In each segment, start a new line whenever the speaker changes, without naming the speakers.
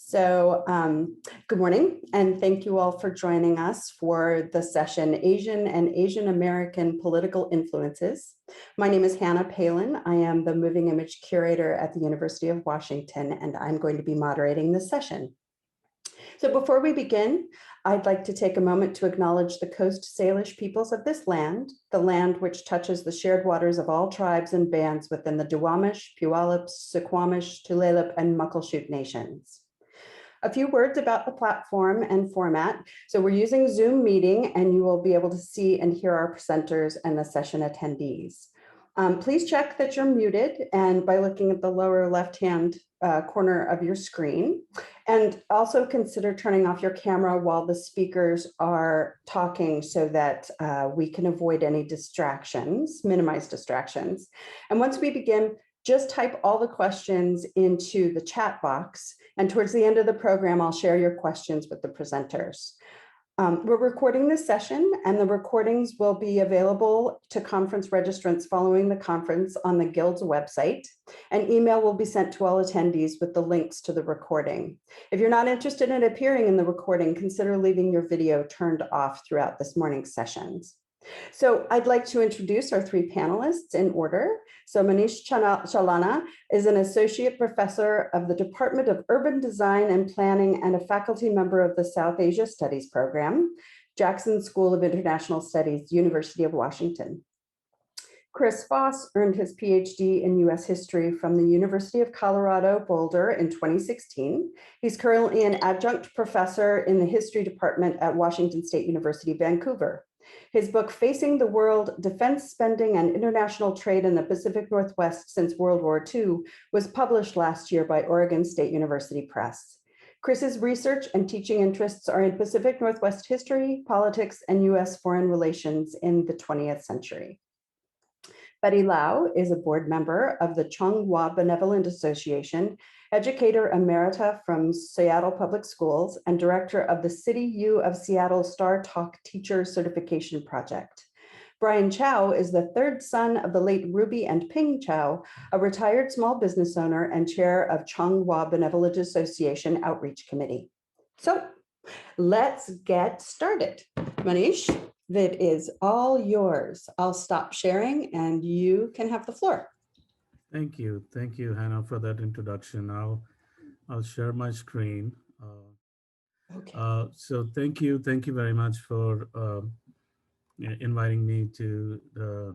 Good morning, and thank you all for joining us for the session, Asian and Asian American Political Influences. My name is Hannah Palin. I am the Moving Image Curator at the University of Washington, and I'm going to be moderating this session. So before we begin, I'd like to take a moment to acknowledge the Coast Salish peoples of this land, the land which touches the shared waters of all tribes and bands within the Duwamish, Puyallup, Suquamish, Tulalip, and Muckleshoot nations. A few words about the platform and format. So we're using Zoom meeting, and you will be able to see and hear our presenters and the session attendees. Please check that you're muted, and by looking at the lower left-hand corner of your screen, and also consider turning off your camera while the speakers are talking so that we can avoid any distractions, minimize distractions. And once we begin, just type all the questions into the chat box, and towards the end of the program, I'll share your questions with the presenters. We're recording this session, and the recordings will be available to conference registrants following the conference on the Guild's website. An email will be sent to all attendees with the links to the recording. If you're not interested in appearing in the recording, consider leaving your video turned off throughout this morning's sessions. So I'd like to introduce our three panelists in order. So Manish Chalana is an associate professor of the Department of Urban Design and Planning and a faculty member of the South Asia Studies program, Jackson School of International Studies, University of Washington. Chris Foss earned his PhD in US history from the University of Colorado Boulder in 2016. He's currently an adjunct professor in the history department at Washington State University, Vancouver. His book, Facing the World, Defense Spending and International Trade in the Pacific Northwest Since World War II, was published last year by Oregon State University Press. Chris's research and teaching interests are in Pacific Northwest history, politics, and US foreign relations in the 20th century. Betty Lau is a board member of the Changhua Benevolent Association, educator emerita from Seattle Public Schools, and director of the City U of Seattle Star Talk Teacher Certification Project. Brien Chow is the third son of the late Ruby and Ping Chow, a retired small business owner and chair of Changhua Benevolent Association Outreach Committee. So let's get started. Manish, that is all yours. I'll stop sharing and you can have the floor.
Thank you, Hannah, for that introduction. I'll share my screen.
Okay.
So thank you very much for inviting me to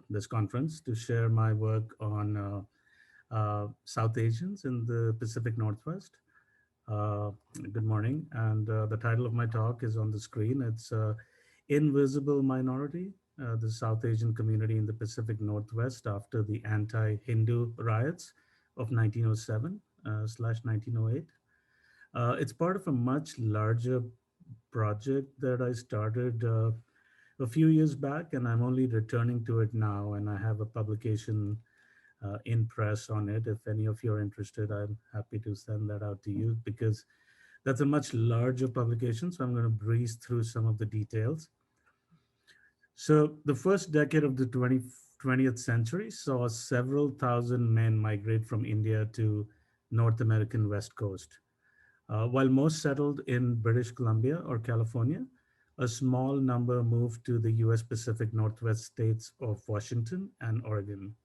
this conference to share my work on South Asians in the Pacific Northwest. Good morning, and the title of my talk is on the screen. It's Invisible Minority, the South Asian community in the Pacific Northwest after the Anti-Hindoo riots of 1907/1908. It's part of a much larger project that I started a few years back, and I'm only returning to it now, and I have a publication in press on it. If any of you are interested, I'm happy to send that out to you because that's a much larger publication, so I'm going to breeze through some of the details. So the first decade of the 20th century saw several thousand men migrate from India to North American West Coast. While most settled in British Columbia or California, a small number moved to the US Pacific Northwest states of Washington and Oregon.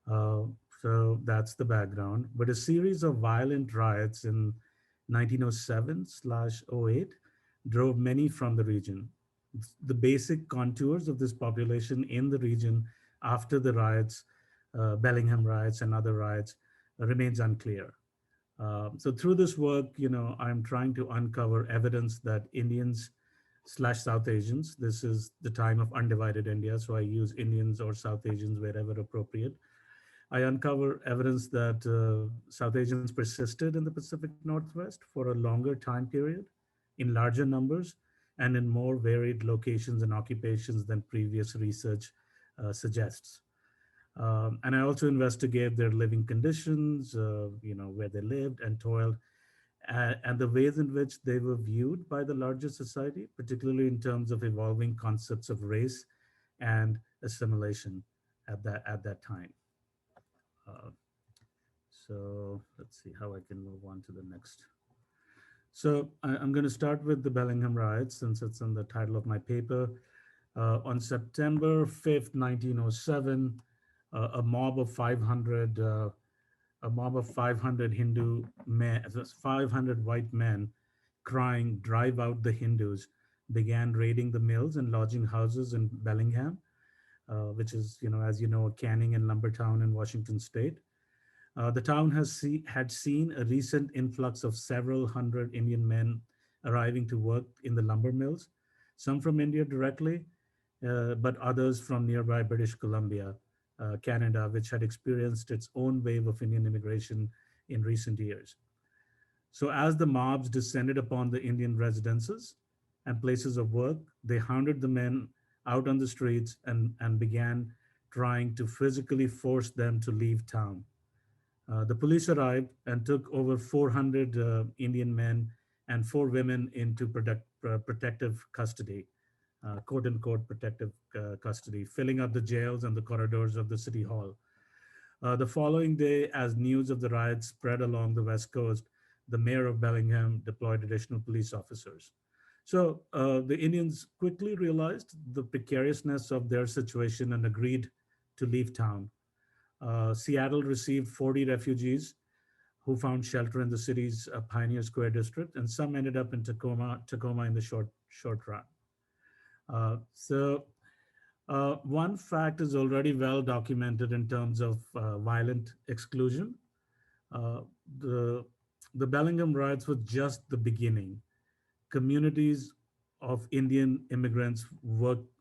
So that's the background. But a series of violent riots in 1907/08 drove many from the region. The basic contours of this population in the region after the riots, Bellingham Riots and other riots, remains unclear. So through this work, I'm trying to uncover evidence that Indians/South Asians, this is the time of undivided India, so I use Indians or South Asians wherever appropriate. I uncover evidence that South Asians persisted in the Pacific Northwest for a longer time period, in larger numbers, and in more varied locations and occupations than previous research suggests. And I also investigate their living conditions, where they lived and toiled, and the ways in which they were viewed by the larger society, particularly in terms of evolving concepts of race and assimilation at that time. So let's see how I can move on to the next. I'm going to start with the Bellingham Riots since it's in the title of my paper. On September 5th, 1907, a mob of 500 a mob of 500 Hindu men, 500 white men crying, "Drive out the Hindus," began raiding the mills and lodging houses in Bellingham, which is, as you know, a canning and lumber town in Washington state. The town had seen a recent influx of several hundred Indian men arriving to work in the lumber mills, some from India directly, but others from nearby British Columbia, Canada, which had experienced its own wave of Indian immigration in recent years. So, as the mobs descended upon the Indian residences and places of work, they hounded the men out on the streets and began trying to physically force them to leave town. The police arrived and took over 400 Indian men and four women into protective custody, quote unquote protective custody, filling up the jails and the corridors of the city hall. The following day, as news of the riots spread along the West Coast, the mayor of Bellingham deployed additional police officers. So the Indians quickly realized the precariousness of their situation and agreed to leave town. Seattle received 40 refugees who found shelter in the city's Pioneer Square district, and some ended up in Tacoma in the short run. One fact is already well documented in terms of violent exclusion. Uh, the the Bellingham riots were just the beginning. Communities of Indian immigrants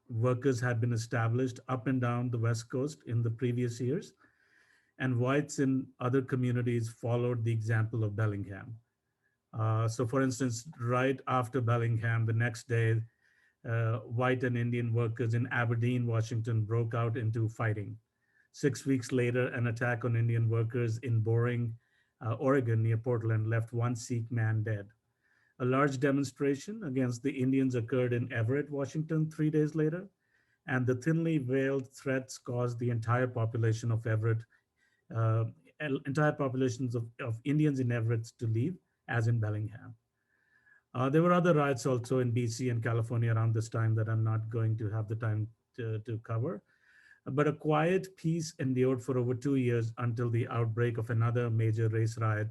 workers had been established up and down the West Coast in the previous years, and whites in other communities followed the example of Bellingham. So, for instance, right after Bellingham, the next day, white and Indian workers in Aberdeen, Washington, broke out into fighting. 6 weeks later, an attack on Indian workers in Boring, Oregon, near Portland, left one Sikh man dead. A large demonstration against the Indians occurred in Everett, Washington, 3 days later, and the thinly veiled threats caused the uh, entire populations of Indians in Everett to leave, as in Bellingham. There were other riots also in BC and California around this time that I'm not going to have the time to cover. But a quiet peace endured for over 2 years until the outbreak of another major race riot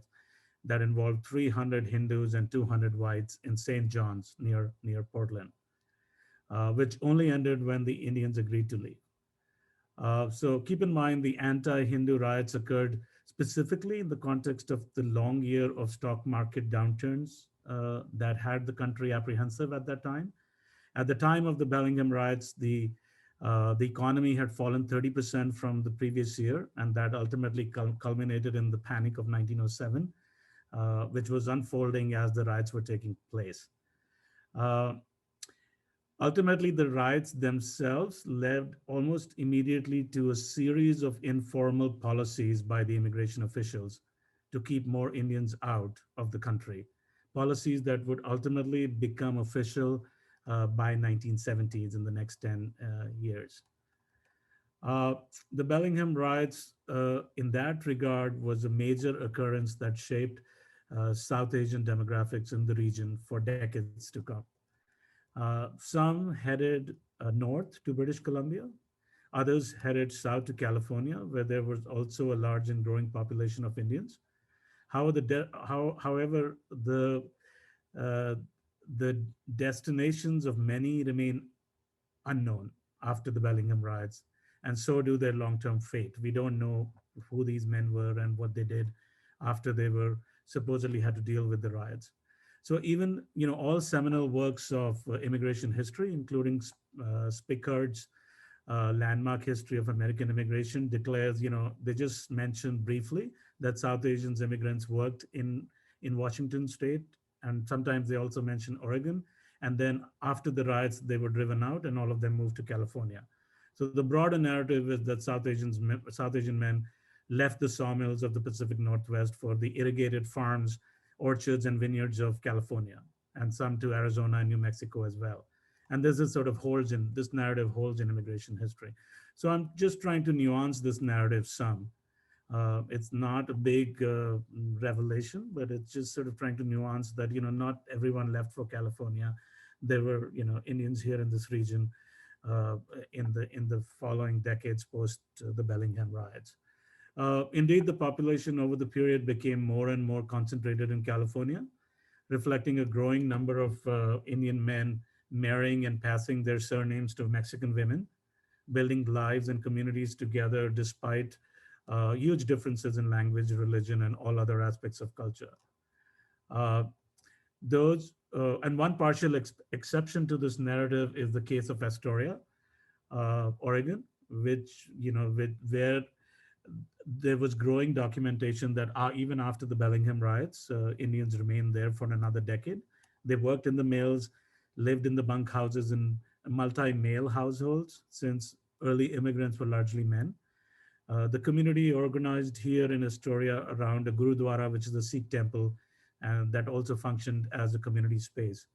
that involved 300 Hindus and 200 whites in St. John's near Portland, which only ended when the Indians agreed to leave. So keep in mind the anti-Hindu riots occurred specifically in the context of the long year of stock market downturns that had the country apprehensive at that time. At the time of the Bellingham riots, the economy had fallen 30% from the previous year, and that ultimately culminated in the Panic of 1907, which was unfolding as the riots were taking place. Uh, Ultimately, the riots themselves led almost immediately to a series of informal policies by the immigration officials to keep more Indians out of the country, policies that would ultimately become official by 1970s in the next 10 years. Uh, the Bellingham riots, in that regard, was a major occurrence that shaped South Asian demographics in the region for decades to come. Some headed north to British Columbia. Others headed south to California, where there was also a large and growing population of Indians. However, uh, the destinations of many remain unknown after the Bellingham riots, and so do their long-term fate. We don't know who these men were and what they did after they were supposedly had to deal with the riots. So even all seminal works of immigration history, including Spickard's landmark history of American immigration, declares they just mentioned briefly that South Asians immigrants worked in Washington State, and sometimes they also mention Oregon. And then after the riots, they were driven out, and all of them moved to California. So the broader narrative is that South Asian men left the sawmills of the Pacific Northwest for the irrigated farms, orchards, and vineyards of California, and some to Arizona and New Mexico as well. And this narrative holds in immigration history. So I'm just trying to nuance this narrative some. It's not a big revelation, but it's just sort of trying to nuance that, not everyone left for California. There were, Indians here in this region uh, in the following decades post the Bellingham riots. Indeed, the population over the period became more and more concentrated in California, reflecting a growing number of Indian men marrying and passing their surnames to Mexican women, building lives and communities together despite huge differences in language, religion, and all other aspects of culture. Uh, and one partial exception to this narrative is the case of Astoria, Oregon, which where there was growing documentation that even after the Bellingham riots, Indians remained there for another decade. They worked in the mills, lived in the bunkhouses in multi-male households, since early immigrants were largely men. The community organized here in Astoria around a Gurudwara, which is a Sikh temple, and that also functioned as a community space.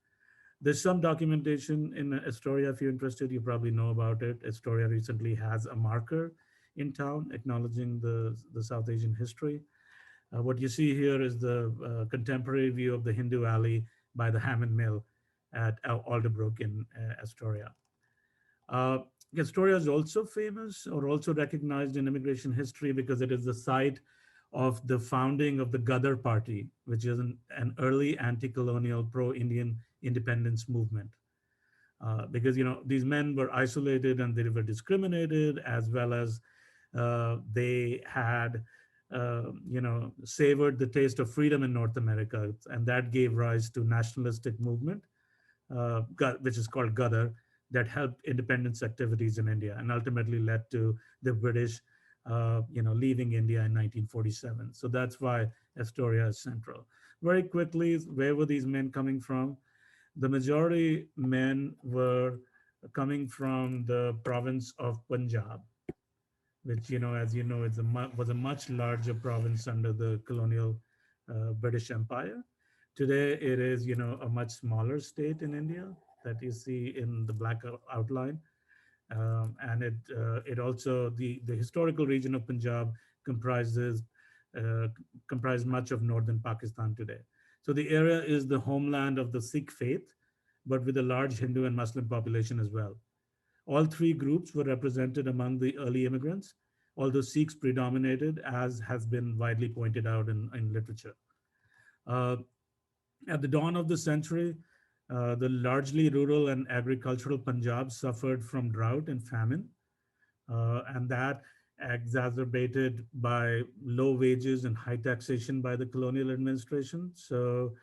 There's some documentation in Astoria. If you're interested, you probably know about it. Astoria recently has a marker in town acknowledging the South Asian history. What you see here is the contemporary view of the Hindu Alley by the Hammond Mill at Alderbrook in Astoria. Uh, Astoria is also famous or also recognized in immigration history because it is the site of the founding of the Ghadar Party, which is an early anti-colonial pro-Indian independence movement. Because these men were isolated and they were discriminated, as well as they had savored the taste of freedom in North America, and that gave rise to nationalistic movement, which is called Ghadar, that helped independence activities in India and ultimately led to the British, leaving India in 1947. So that's why Astoria is central. Very quickly, where were these men coming from? The majority men were coming from the province of Punjab, which, as you know, was a much larger province under the colonial British Empire. Today, it is, a much smaller state in India that you see in the black outline. And it also, the historical region of Punjab comprises comprised much of northern Pakistan today. So the area is the homeland of the Sikh faith, but with a large Hindu and Muslim population as well. All three groups were represented among the early immigrants, although Sikhs predominated, as has been widely pointed out in literature. Uh, at the dawn of the century, the largely rural and agricultural Punjab suffered from drought and famine, and that exacerbated by low wages and high taxation by the colonial administration. So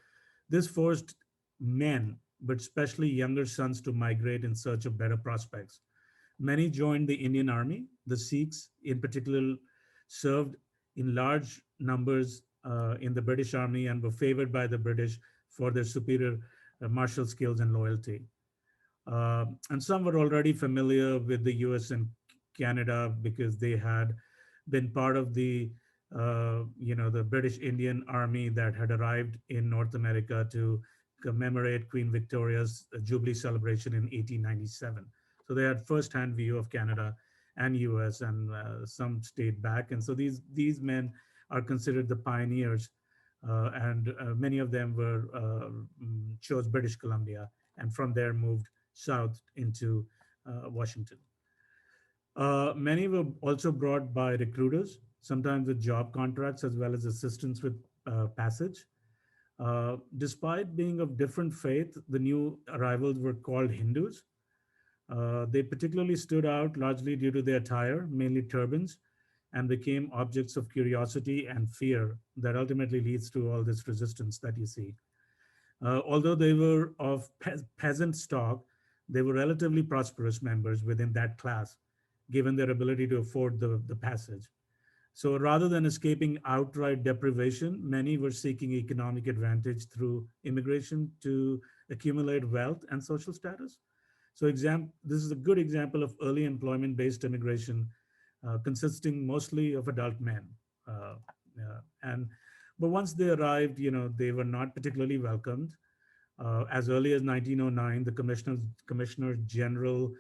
this forced men, but especially younger sons, to migrate in search of better prospects. Many joined the Indian Army. The Sikhs, in particular, served in large numbers in the British Army and were favored by the British for their superior martial skills and loyalty. And some were already familiar with the US and Canada because they had been part of the British Indian Army that had arrived in North America to commemorate Queen Victoria's Jubilee celebration in 1897. So they had first-hand view of Canada and US, and some stayed back. And so these men are considered the pioneers, and many of them chose British Columbia, and from there moved south into Washington. Many were also brought by recruiters, sometimes with job contracts as well as assistance with passage. Despite being of different faith, the new arrivals were called Hindus. They particularly stood out largely due to their attire, mainly turbans, and became objects of curiosity and fear that ultimately leads to all this resistance that you see. Although they were of peasant stock, they were relatively prosperous members within that class, given their ability to afford the passage. So rather than escaping outright deprivation, many were seeking economic advantage through immigration to accumulate wealth and social status. So this is a good example of early employment-based immigration, consisting mostly of adult men. Uh, and but once they arrived, they were not particularly welcomed. As early as 1909, the Commissioner General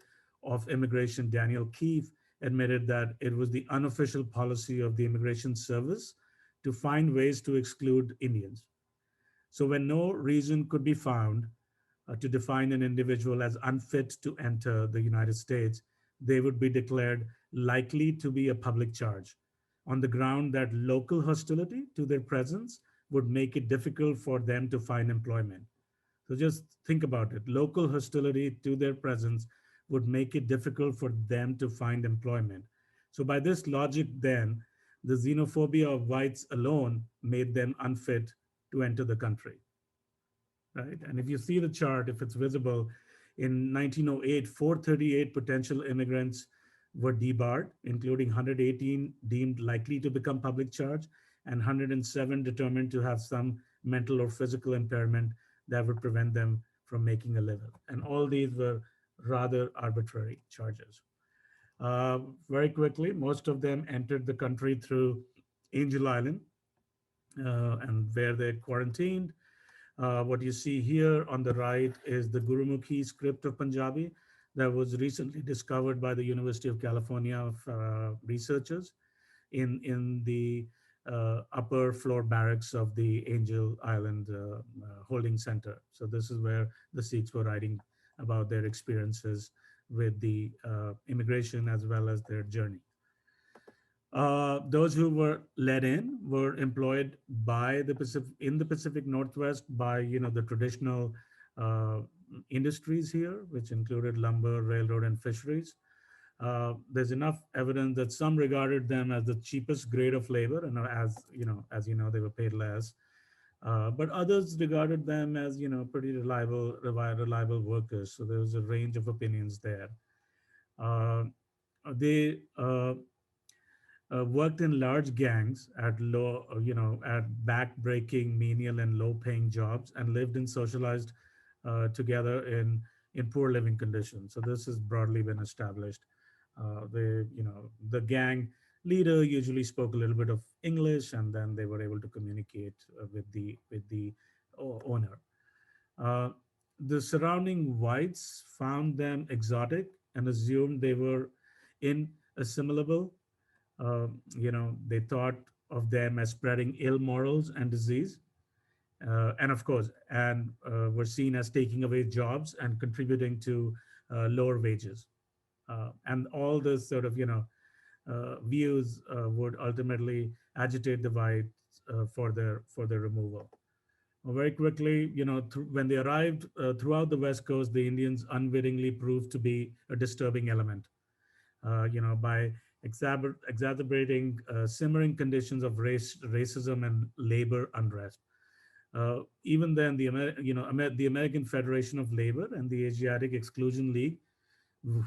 of Immigration, Daniel Keefe, admitted that it was the unofficial policy of the Immigration Service to find ways to exclude Indians. So, when no reason could be found to define an individual as unfit to enter the United States, they would be declared likely to be a public charge on the ground that local hostility to their presence would make it difficult for them to find employment. So just think about it. Local hostility to their presence would make it difficult for them to find employment. So, by this logic, then, the xenophobia of whites alone made them unfit to enter the country, right? And if you see the chart, if it's visible, in 1908, 438 potential immigrants were debarred, including 118 deemed likely to become public charge and 107 determined to have some mental or physical impairment that would prevent them from making a living. And all these were rather arbitrary charges. Uh, Very quickly, most of them entered the country through Angel Island, and where they quarantined. What you see here on the right is the Gurumukhi script of Punjabi that was recently discovered by the University of California researchers in the upper floor barracks of the Angel Island holding center. So this is where the Sikhs were writing about their experiences with the immigration as well as their journey. Those who were let in were employed by the Pacific in the Pacific Northwest by the traditional uh, industries here, which included lumber, railroad, and fisheries. There's enough evidence that some regarded them as the cheapest grade of labor, and they were paid less. But others regarded them as pretty reliable workers. So there was a range of opinions there. Uh, they worked in large gangs at back-breaking, menial, and low-paying jobs, and lived in socialized together in poor living conditions. So this has broadly been established. The gang leader usually spoke a little bit of English, and then they were able to communicate with the owner. Uh, the surrounding whites found them exotic and assumed they were inassimilable. They thought of them as spreading ill morals and disease, and of course, and were seen as taking away jobs and contributing to lower wages. And all this sort of views would ultimately agitate the whites for their removal. Very quickly, when they arrived throughout the West Coast, the Indians unwittingly proved to be a disturbing element. By exacerbating simmering conditions of racism, and labor unrest. Even then, the American Federation of Labor and the Asiatic Exclusion League, who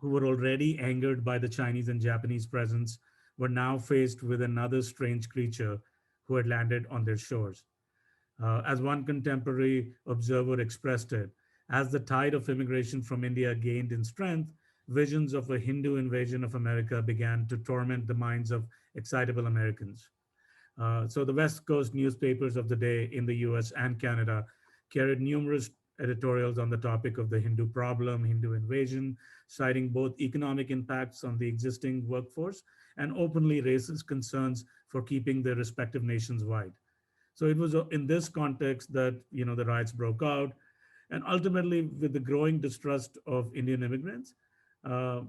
who were already angered by the Chinese and Japanese presence, were now faced with another strange creature who had landed on their shores. As one contemporary observer expressed it, as the tide of immigration from India gained in strength, visions of a Hindu invasion of America began to torment the minds of excitable Americans. So the West Coast newspapers of the day in the US and Canada carried numerous editorials on the topic of the Hindu problem, Hindu invasion, citing both economic impacts on the existing workforce and openly racist concerns for keeping their respective nations wide. So it was in this context that the riots broke out, and ultimately, with the growing distrust of Indian immigrants, uh,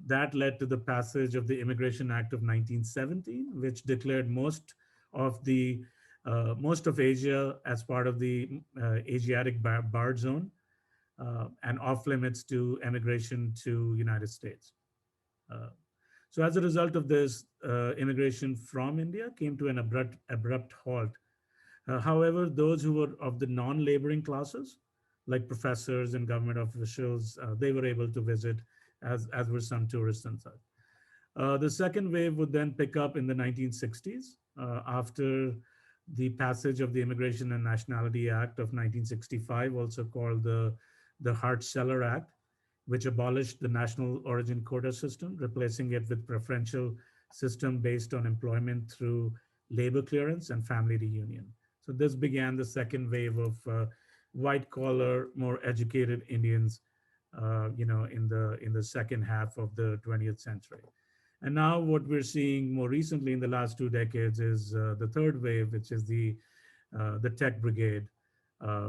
that led to the passage of the Immigration Act of 1917, which declared most of Asia as part of the Asiatic barred zone and off limits to emigration to United States. Uh, so as a result of this, immigration from India came to an abrupt halt. However, those who were of the non-laboring classes, like professors and government officials, they were able to visit, as were some tourists and such. The second wave would then pick up in the 1960s after the passage of the Immigration and Nationality Act of 1965, also called the Hart-Celler Act, which abolished the national origin quota system, replacing it with preferential system based on employment through labor clearance and family reunion. So this began the second wave of white collar, more educated Indians in the second half of the 20th century. And now what we're seeing more recently in the last 2 decades is the third wave, which is the Tech Brigade,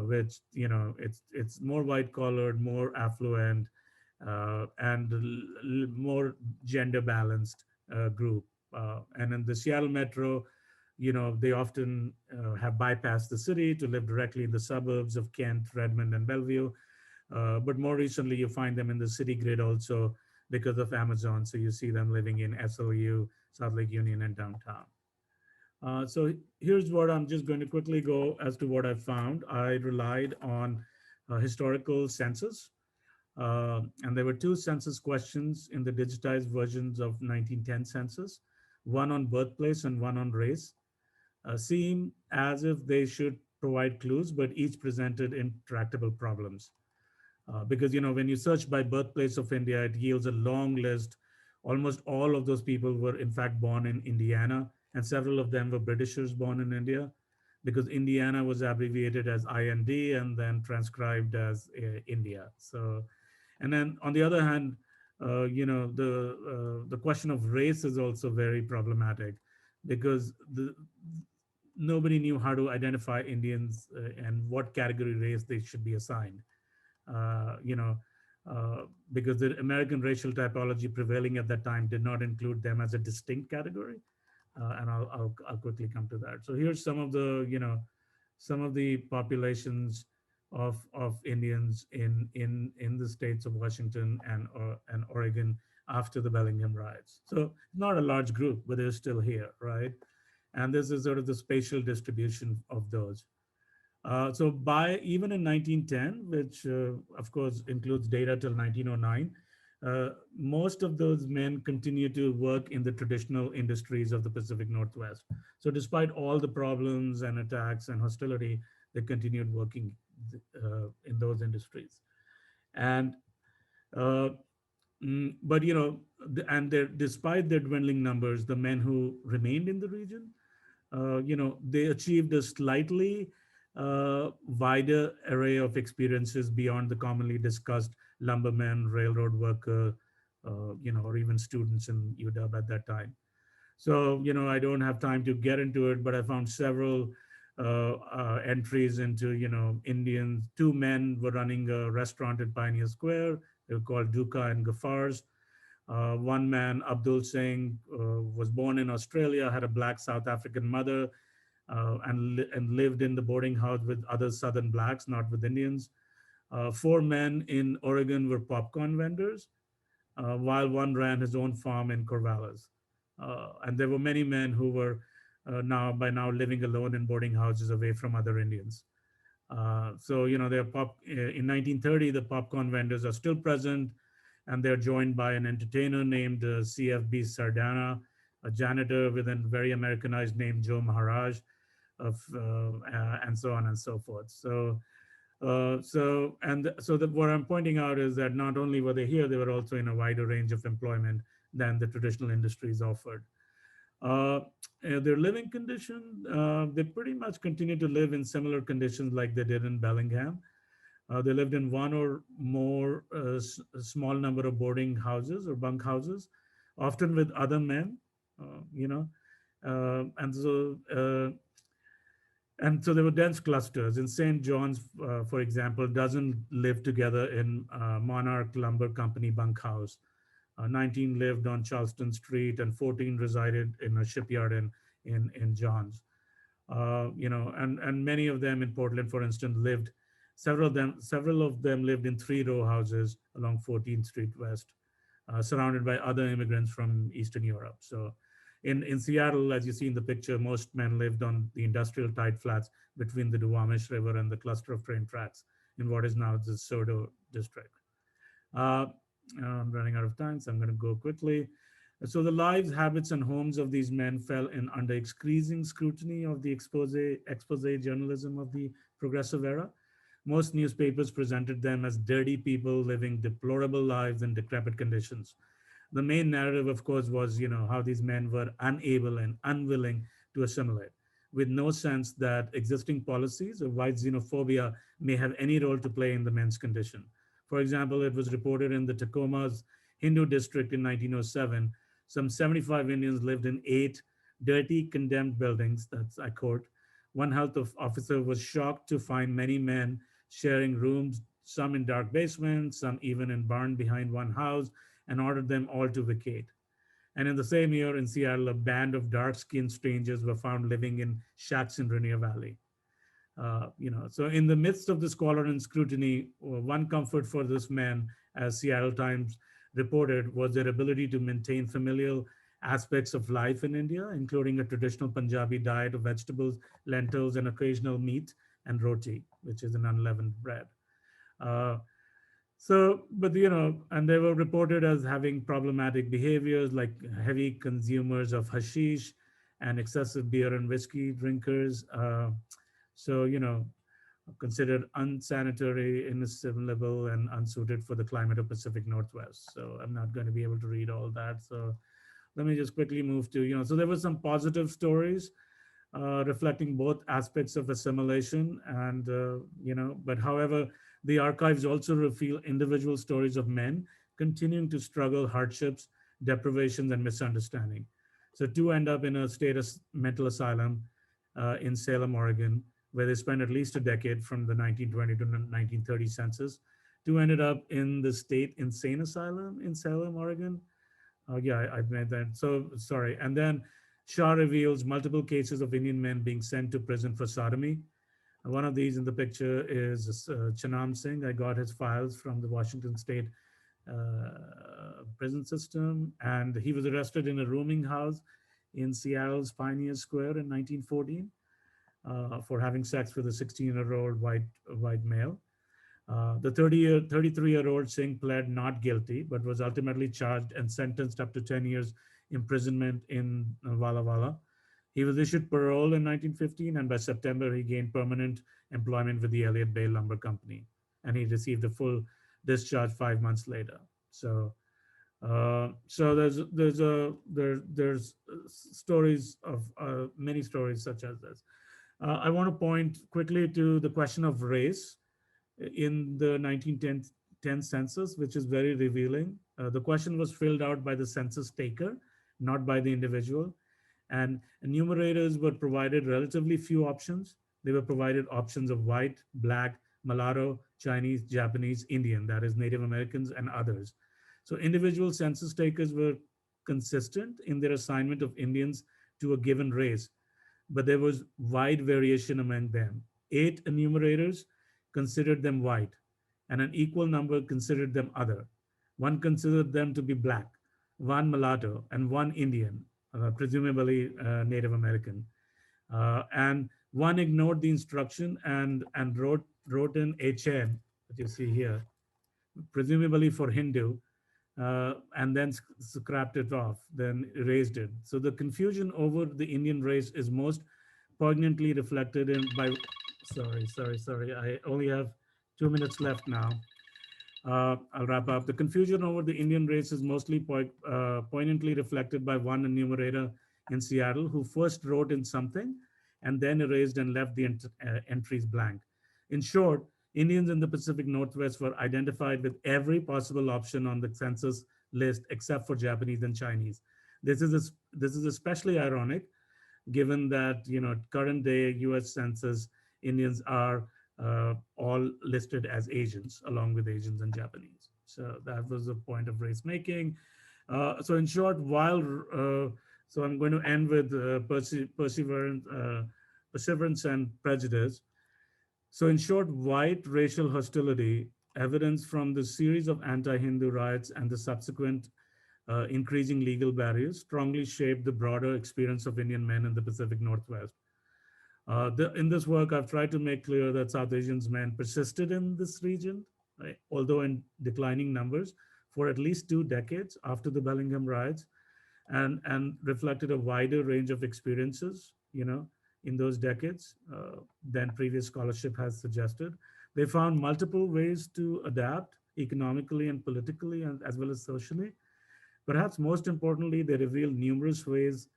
which it's more white collared, more affluent, and more gender balanced group. And in the Seattle metro, they often have bypassed the city to live directly in the suburbs of Kent, Redmond, and Bellevue. But more recently, you find them in the city grid also because of Amazon. So you see them living in SLU, South Lake Union, and downtown. So here's what I'm just going to quickly go as to what I found. I relied on historical census, and there were two census questions in the digitized versions of 1910 census, one on birthplace and one on race. Seem as if they should provide clues, but each presented intractable problems. Because when you search by birthplace of India, it yields a long list. Almost all of those people were in fact born in Indiana, and several of them were Britishers born in India, because Indiana was abbreviated as IND and then transcribed as India. So, and then on the other hand, the question of race is also very problematic, because nobody knew how to identify Indians and what category race they should be assigned. uh, you know, because the American racial typology prevailing at that time did not include them as a distinct category. And I'll quickly come to that. So here's some of the populations of Indians in the states of Washington and Oregon after the Bellingham riots. So not a large group, but they're still here, right? And this is sort of the spatial distribution of those. So by even in 1910, which of course includes data till 1909, most of those men continue to work in the traditional industries of the Pacific Northwest. So despite all the problems and attacks and hostility, they continued working in those industries. And uh, but despite their dwindling numbers, the men who remained in the region, they achieved a slightly wider array of experiences beyond the commonly discussed lumberman, railroad worker, or even students in UW at that time. So, I don't have time to get into it, but I found several entries into, Indians. Two men were running a restaurant in Pioneer Square. They were called Duka and Gafars. One man, Abdul Singh, was born in Australia, had a black South African mother, and lived in the boarding house with other Southern blacks, not with Indians. Four men in Oregon were popcorn vendors, while one ran his own farm in Corvallis. And there were many men who were now living alone in boarding houses away from other Indians. So they're in 1930. The popcorn vendors are still present, and they're joined by an entertainer named CFB Sardana, a janitor with a very Americanized name Joe Maharaj, and so on and so forth. What I'm pointing out is that not only were they here, they were also in a wider range of employment than the traditional industries offered. Uh, their living condition, they pretty much continue to live in similar conditions like they did in Bellingham. They lived in one or more small number of boarding houses or bunk houses, often with other men, uh, you know, and so there were dense clusters. In St. John's, for example, dozen lived together in Monarch Lumber Company bunkhouse. 19 lived on Charleston Street, and 14 resided in a shipyard in Johns. And many of them in Portland, for instance, lived. Several of them lived in three-row houses along 14th Street West, surrounded by other immigrants from Eastern Europe. So in Seattle, as you see in the picture, most men lived on the industrial tide flats between the Duwamish River and the cluster of train tracks in what is now the Sodo district. Uh, I'm running out of time, so I'm going to go quickly. So the lives, habits, and homes of these men fell in under increasing scrutiny of the expose journalism of the progressive era. Most newspapers presented them as dirty people living deplorable lives in decrepit conditions. The main narrative, of course, was how these men were unable and unwilling to assimilate, with no sense that existing policies of white xenophobia may have any role to play in the men's condition. For example, it was reported in the Tacoma's Hindu district in 1907, some 75 Indians lived in 8 dirty, condemned buildings. That's I quote. One officer was shocked to find many men sharing rooms, some in dark basements, some even in barn behind one house, and ordered them all to vacate. And in the same year in Seattle, a band of dark-skinned strangers were found living in shacks in Rainier Valley. So in the midst of the squalor and scrutiny, one comfort for this man, as Seattle Times reported, was their ability to maintain familial aspects of life in India, including a traditional Punjabi diet of vegetables, lentils, and occasional meat and roti, which is an unleavened bread. Uh, and they were reported as having problematic behaviors like heavy consumers of hashish and excessive beer and whiskey drinkers. Considered unsanitary, inassimilable, and unsuited for the climate of Pacific Northwest. So I'm not going to be able to read all that. So let me just quickly move to, so there were some positive stories reflecting both aspects of assimilation and, but however, the archives also reveal individual stories of men continuing to struggle hardships, deprivations, and misunderstanding. So two end up in a state of mental asylum in Salem, Oregon, where they spent at least a decade from the 1920 to 1930 census. Two ended up in the state insane asylum in Salem, Oregon. Yeah, I've made that. So sorry. And then Shah reveals multiple cases of Indian men being sent to prison for sodomy. One of these in the picture is Chanam Singh. I got his files from the Washington State prison system, and he was arrested in a rooming house in Seattle's Pioneer Square in 1914 for having sex with a 16-year-old white male. The 33-year-old Singh pled not guilty, but was ultimately charged and sentenced up to 10 years imprisonment in Walla Walla. He was issued parole in 1915, and by September, he gained permanent employment with the Elliott Bay Lumber Company, and he received a full discharge 5 months later. So there's stories of many stories such as this. I want to point quickly to the question of race in the 1910 census, which is very revealing. The question was filled out by the census taker, not by the individual. And enumerators were provided relatively few options. They were provided options of white, black, mulatto, Chinese, Japanese, Indian, that is Native Americans, and others. So individual census takers were consistent in their assignment of Indians to a given race, but there was wide variation among them. 8 enumerators considered them white, and an equal number considered them other. One considered them to be black, one mulatto, and one Indian, presumably Native American. And one ignored the instruction and wrote in HN, that you see here, presumably for Hindu, and then scrapped it off, then erased it. So the confusion over the Indian race is most poignantly reflected in by. Sorry. I only have 2 minutes left now. I'll wrap up. The confusion over the Indian race is mostly poignantly reflected by one enumerator in Seattle who first wrote in something and then erased and left the entries blank. In short, Indians in the Pacific Northwest were identified with every possible option on the census list except for Japanese and Chinese. This is especially ironic given that current day U.S. Census Indians are all listed as Asians, along with Asians and Japanese. So that was the point of race making. So in short, so I'm going to end with perseverance and prejudice. So in short, white racial hostility, evidence from the series of anti-Hindu riots and the subsequent increasing legal barriers, strongly shaped the broader experience of Indian men in the Pacific Northwest. In this work, I've tried to make clear that South Asians men persisted in this region, right, although in declining numbers, for at least 2 decades after the Bellingham Riots, and reflected a wider range of experiences, in those decades than previous scholarship has suggested. They found multiple ways to adapt economically and politically, and as well as socially. Perhaps most importantly, they revealed numerous ways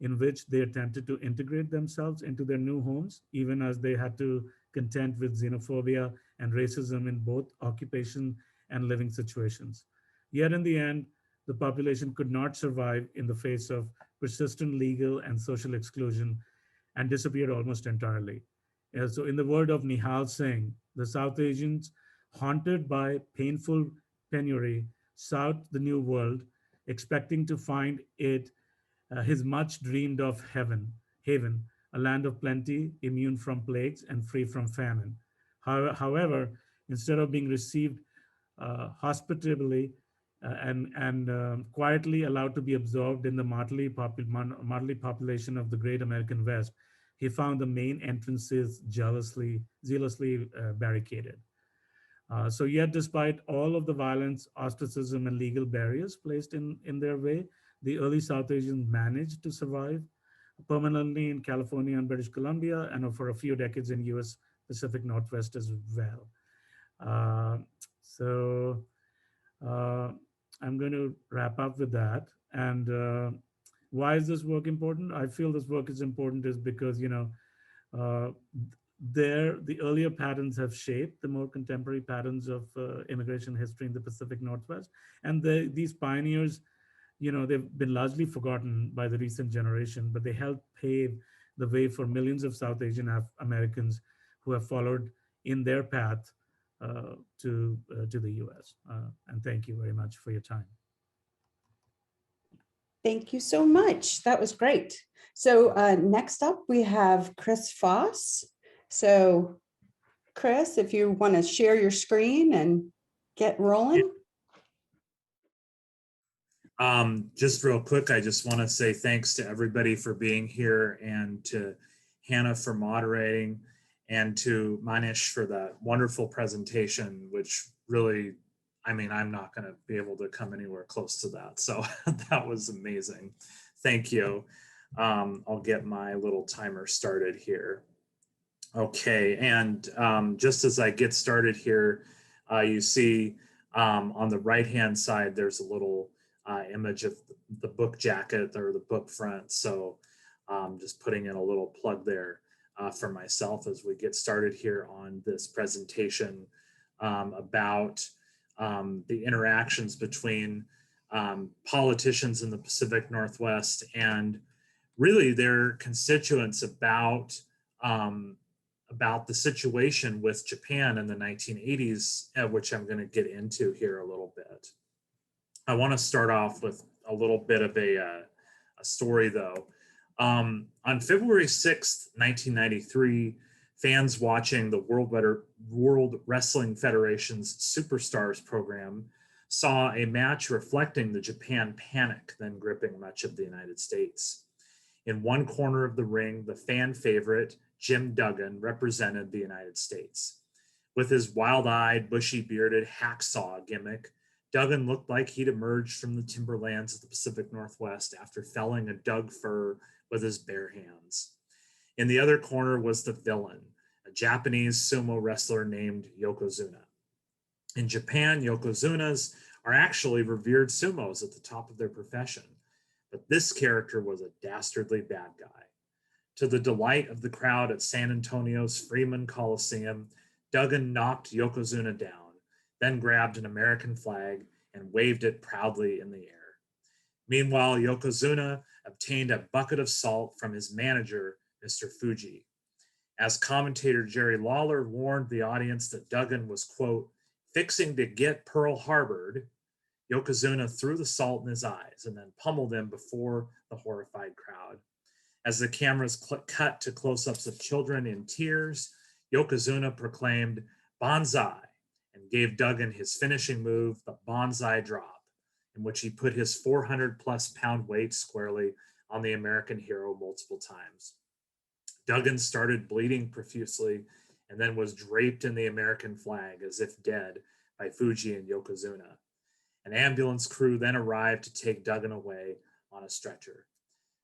in which they attempted to integrate themselves into their new homes, even as they had to contend with xenophobia and racism in both occupation and living situations. Yet in the end, the population could not survive in the face of persistent legal and social exclusion and disappeared almost entirely. So, in the word of Nihal Singh, the South Asians, haunted by painful penury, sought the New World, expecting to find it his much dreamed of haven, a land of plenty, immune from plagues and free from famine. However, instead of being received hospitably and quietly allowed to be absorbed in the motley population of the great American West, he found the main entrances zealously barricaded. So yet, despite all of the violence, ostracism, and legal barriers placed in their way, the early South Asians managed to survive permanently in California and British Columbia, and for a few decades in U.S. Pacific Northwest as well. Uh, so uh, I'm going to wrap up with that. And why is this work important? I feel this work is important is because, uh, the earlier patterns have shaped the more contemporary patterns of immigration history in the Pacific Northwest. And these pioneers, they've been largely forgotten by the recent generation, but they helped pave the way for millions of South Asian Americans who have followed in their path to the U.S. And thank you very much for your time.
Thank you so much. That was great. So next up, we have Chris Foss. So Chris, if you want to share your screen and get rolling.
Just real quick, I just want to say thanks to everybody for being here, and to Hannah for moderating, and to Manish for that wonderful presentation, which really, I mean, I'm not going to be able to come anywhere close to that. So that was amazing. Thank you. I'll get my little timer started here. Okay, and just as I get started here, you see on the right-hand side, there's a little image of the book jacket or the book front. So just putting in a little plug there for myself as we get started here on this presentation about the interactions between politicians in the Pacific Northwest and really their constituents about the situation with Japan in the 1980s, which I'm going to get into here a little bit. I want to start off with a little bit of a story, though. On February 6th, 1993, fans watching the World Wrestling Federation's Superstars program saw a match reflecting the Japan panic then gripping much of the United States. In one corner of the ring, the fan favorite, Jim Duggan, represented the United States. With his wild-eyed, bushy-bearded hacksaw gimmick, Duggan looked like he'd emerged from the timberlands of the Pacific Northwest after felling a Doug fir with his bare hands. In the other corner was the villain, a Japanese sumo wrestler named Yokozuna. In Japan, Yokozunas are actually revered sumos at the top of their profession, but this character was a dastardly bad guy. To the delight of the crowd at San Antonio's Freeman Coliseum, Duggan knocked Yokozuna down, then grabbed an American flag and waved it proudly in the air. Meanwhile, Yokozuna obtained a bucket of salt from his manager, Mr. Fuji. As commentator Jerry Lawler warned the audience that Duggan was, quote, fixing to get Pearl Harbored, Yokozuna threw the salt in his eyes and then pummeled him before the horrified crowd. As the cameras cut to close-ups of children in tears, Yokozuna proclaimed "Banzai" and gave Duggan his finishing move, the Banzai Drop, in which he put his 400-plus pound weight squarely on the American hero multiple times. Duggan started bleeding profusely and then was draped in the American flag as if dead by Fuji and Yokozuna. An ambulance crew then arrived to take Duggan away on a stretcher.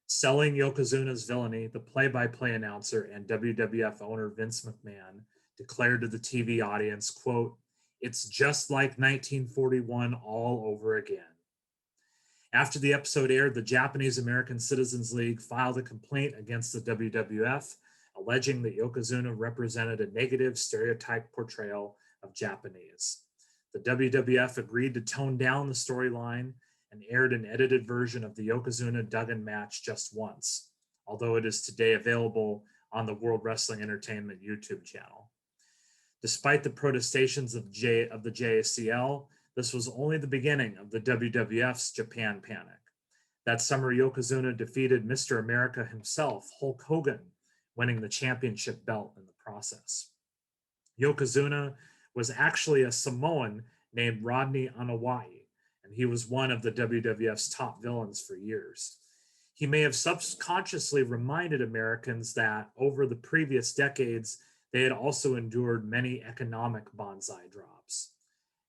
Selling Yokozuna's villainy, the play-by-play announcer and WWF owner Vince McMahon declared to the TV audience, quote, "It's just like 1941 all over again." After the episode aired, the Japanese American Citizens League filed a complaint against the WWF, alleging that Yokozuna represented a negative stereotype portrayal of Japanese. The WWF agreed to tone down the storyline and aired an edited version of the Yokozuna-Duggan match just once, although it is today available on the World Wrestling Entertainment YouTube channel. Despite the protestations of the JACL, this was only the beginning of the WWF's Japan panic. That summer, Yokozuna defeated Mr. America himself, Hulk Hogan, winning the championship belt in the process. Yokozuna was actually a Samoan named Rodney Anawai, and he was one of the WWF's top villains for years. He may have subconsciously reminded Americans that over the previous decades, they had also endured many economic bonsai drops.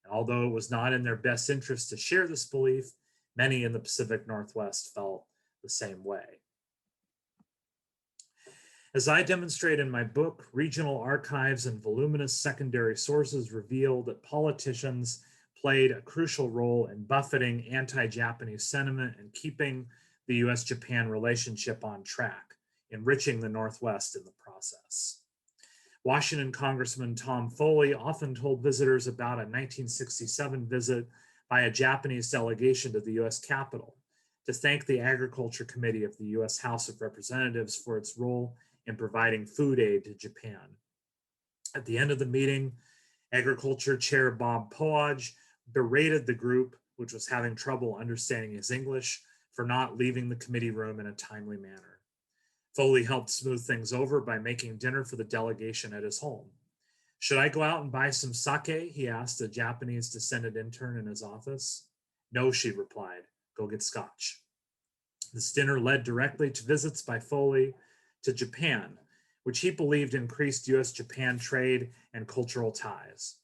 And although it was not in their best interest to share this belief, many in the Pacific Northwest felt the same way. As I demonstrate in my book, regional archives and voluminous secondary sources reveal that politicians played a crucial role in buffeting anti-Japanese sentiment and keeping the US-Japan relationship on track, enriching the Northwest in the process. Washington Congressman Tom Foley often told visitors about a 1967 visit by a Japanese delegation to the US Capitol to thank the Agriculture Committee of the US House of Representatives for its role in providing food aid to Japan. At the end of the meeting, Agriculture Chair Bob Poage berated the group, which was having trouble understanding his English, for not leaving the committee room in a timely manner. Foley helped smooth things over by making dinner for the delegation at his home. "Should I go out and buy some sake?" he asked a Japanese descended intern in his office. "No," she replied, "go get scotch." This dinner led directly to visits by Foley to Japan, which he believed increased US-Japan trade and cultural ties.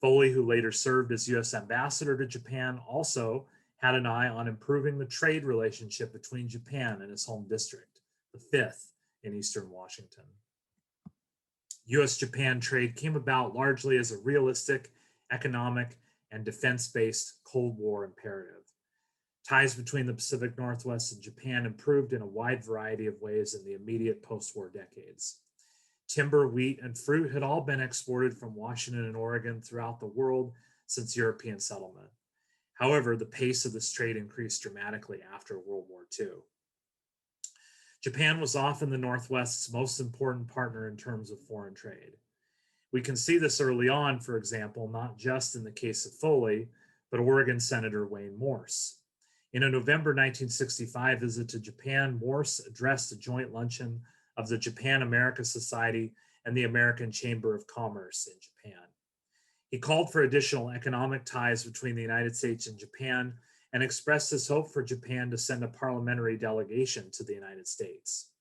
Foley, who later served as US ambassador to Japan, also had an eye on improving the trade relationship between Japan and his home district, the 5th in Eastern Washington. US-Japan trade came about largely as a realistic, economic, and defense-based Cold War imperative. Ties between the Pacific Northwest and Japan improved in a wide variety of ways in the immediate post-war decades. Timber, wheat, and fruit had all been exported from Washington and Oregon throughout the world since European settlement. However, the pace of this trade increased dramatically after World War II. Japan was often the Northwest's most important partner in terms of foreign trade. We can see this early on, for example, not just in the case of Foley, but Oregon Senator Wayne Morse. In a November 1965 visit to Japan, Morse addressed a joint luncheon of the Japan-America Society and the American Chamber of Commerce in Japan. He called for additional economic ties between the United States and Japan and expressed his hope for Japan to send a parliamentary delegation to the United States.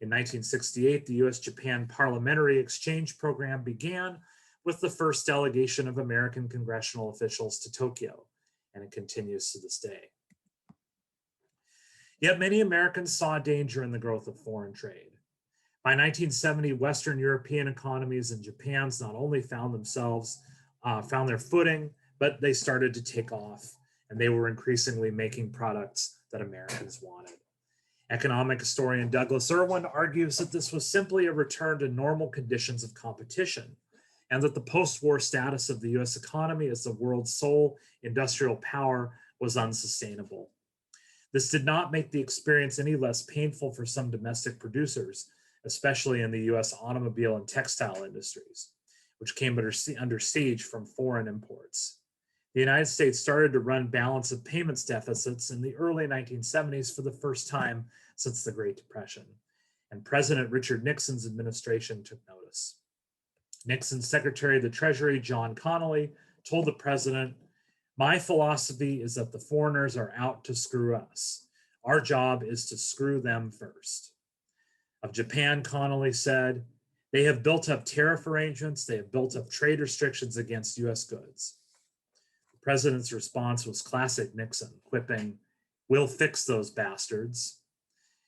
In 1968, the US-Japan Parliamentary Exchange Program began with the first delegation of American congressional officials to Tokyo, and it continues to this day. Yet many Americans saw danger in the growth of foreign trade. By 1970, Western European economies and Japan's not only found their footing, but they started to take off, and they were increasingly making products that Americans wanted. Economic historian Douglas Irwin argues that this was simply a return to normal conditions of competition, and that the post-war status of the US economy as the world's sole industrial power was unsustainable. This did not make the experience any less painful for some domestic producers, especially in the US automobile and textile industries, which came under siege from foreign imports. The United States started to run balance of payments deficits in the early 1970s for the first time since the Great Depression, and President Richard Nixon's administration took notice. Nixon's Secretary of the Treasury, John Connally, told the president, "My philosophy is that the foreigners are out to screw us. Our job is to screw them first." Of Japan, Connally said, "They have built up tariff arrangements, they have built up trade restrictions against US goods." The president's response was classic Nixon, quipping, "We'll fix those bastards."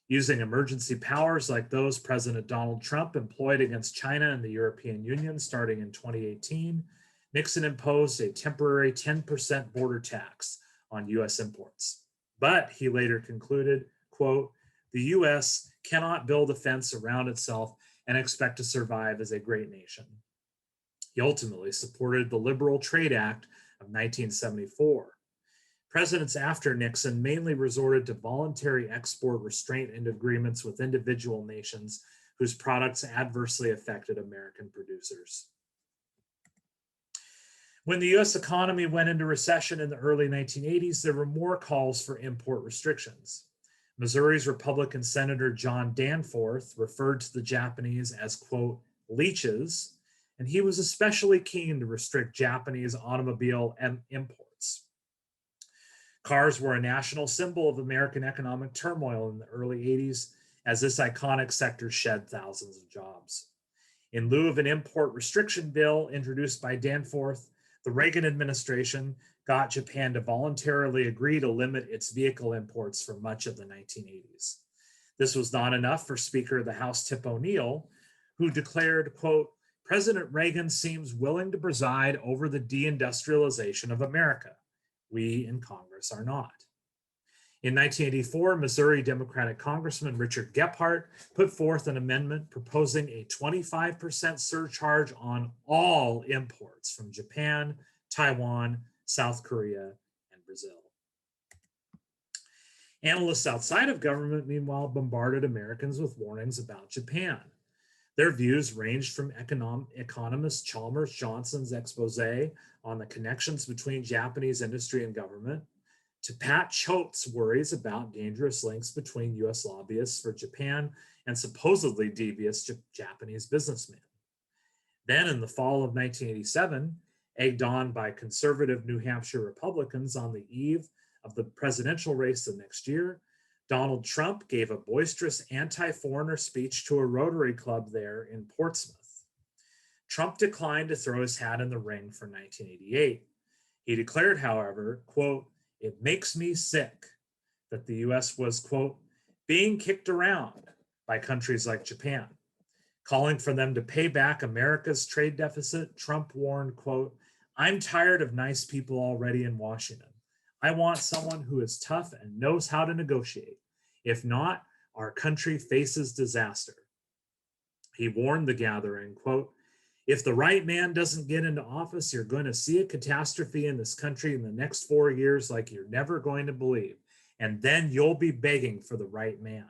Using emergency powers like those President Donald Trump employed against China and the European Union starting in 2018, Nixon imposed a temporary 10% border tax on US imports. But he later concluded, quote, "The US cannot build a fence around itself and expect to survive as a great nation." He ultimately supported the Liberal Trade Act of 1974. Presidents after Nixon mainly resorted to voluntary export restraint and agreements with individual nations whose products adversely affected American producers. When the US economy went into recession in the early 1980s, there were more calls for import restrictions. Missouri's Republican Senator John Danforth referred to the Japanese as, quote, leeches, and he was especially keen to restrict Japanese automobile imports. Cars were a national symbol of American economic turmoil in the early 80s as this iconic sector shed thousands of jobs. In lieu of an import restriction bill introduced by Danforth, the Reagan administration got Japan to voluntarily agree to limit its vehicle imports for much of the 1980s. This was not enough for Speaker of the House Tip O'Neill, who declared, quote, President Reagan seems willing to preside over the deindustrialization of America. We in Congress are not. In 1984, Missouri Democratic Congressman Richard Gephardt put forth an amendment proposing a 25% surcharge on all imports from Japan, Taiwan, South Korea, and Brazil. Analysts outside of government, meanwhile, bombarded Americans with warnings about Japan. Their views ranged from economist Chalmers Johnson's expose on the connections between Japanese industry and government, to Pat Choate's worries about dangerous links between US lobbyists for Japan and supposedly devious Japanese businessmen. Then in the fall of 1987, egged on by conservative New Hampshire Republicans on the eve of the presidential race the next year, Donald Trump gave a boisterous anti-foreigner speech to a Rotary Club there in Portsmouth. Trump declined to throw his hat in the ring for 1988. He declared, however, quote, it makes me sick that the US was, quote, being kicked around by countries like Japan. Calling for them to pay back America's trade deficit, Trump warned, quote, I'm tired of nice people already in Washington. I want someone who is tough and knows how to negotiate. If not, our country faces disaster. He warned the gathering, quote, if the right man doesn't get into office, you're going to see a catastrophe in this country in the next 4 years like you're never going to believe. And then you'll be begging for the right man.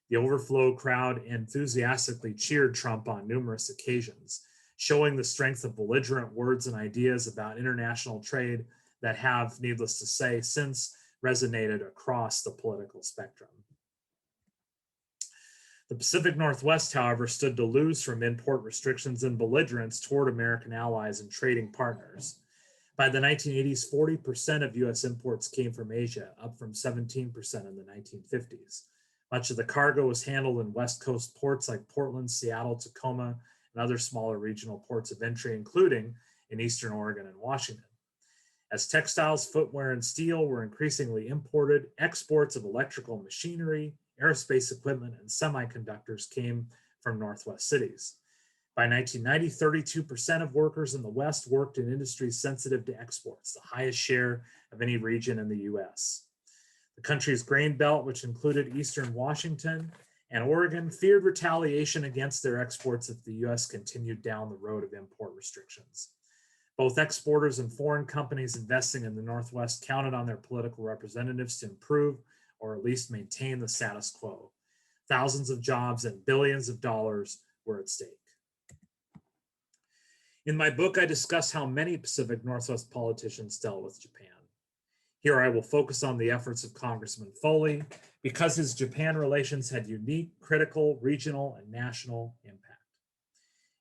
The overflow crowd enthusiastically cheered Trump on numerous occasions, showing the strength of belligerent words and ideas about international trade that have, needless to say, since resonated across the political spectrum. The Pacific Northwest, however, stood to lose from import restrictions and belligerence toward American allies and trading partners. By the 1980s, 40% of US imports came from Asia, up from 17% in the 1950s. Much of the cargo was handled in West Coast ports like Portland, Seattle, Tacoma, and other smaller regional ports of entry, including in Eastern Oregon and Washington. As textiles, footwear, and steel were increasingly imported, exports of electrical machinery, aerospace equipment, and semiconductors came from Northwest cities. By 1990, 32% of workers in the West worked in industries sensitive to exports, the highest share of any region in the US. The country's grain belt, which included Eastern Washington and Oregon, feared retaliation against their exports if the US continued down the road of import restrictions. Both exporters and foreign companies investing in the Northwest counted on their political representatives to improve or at least maintain the status quo. Thousands of jobs and billions of dollars were at stake. In my book, I discuss how many Pacific Northwest politicians dealt with Japan. Here I will focus on the efforts of Congressman Foley because his Japan relations had unique, critical, regional, and national impact.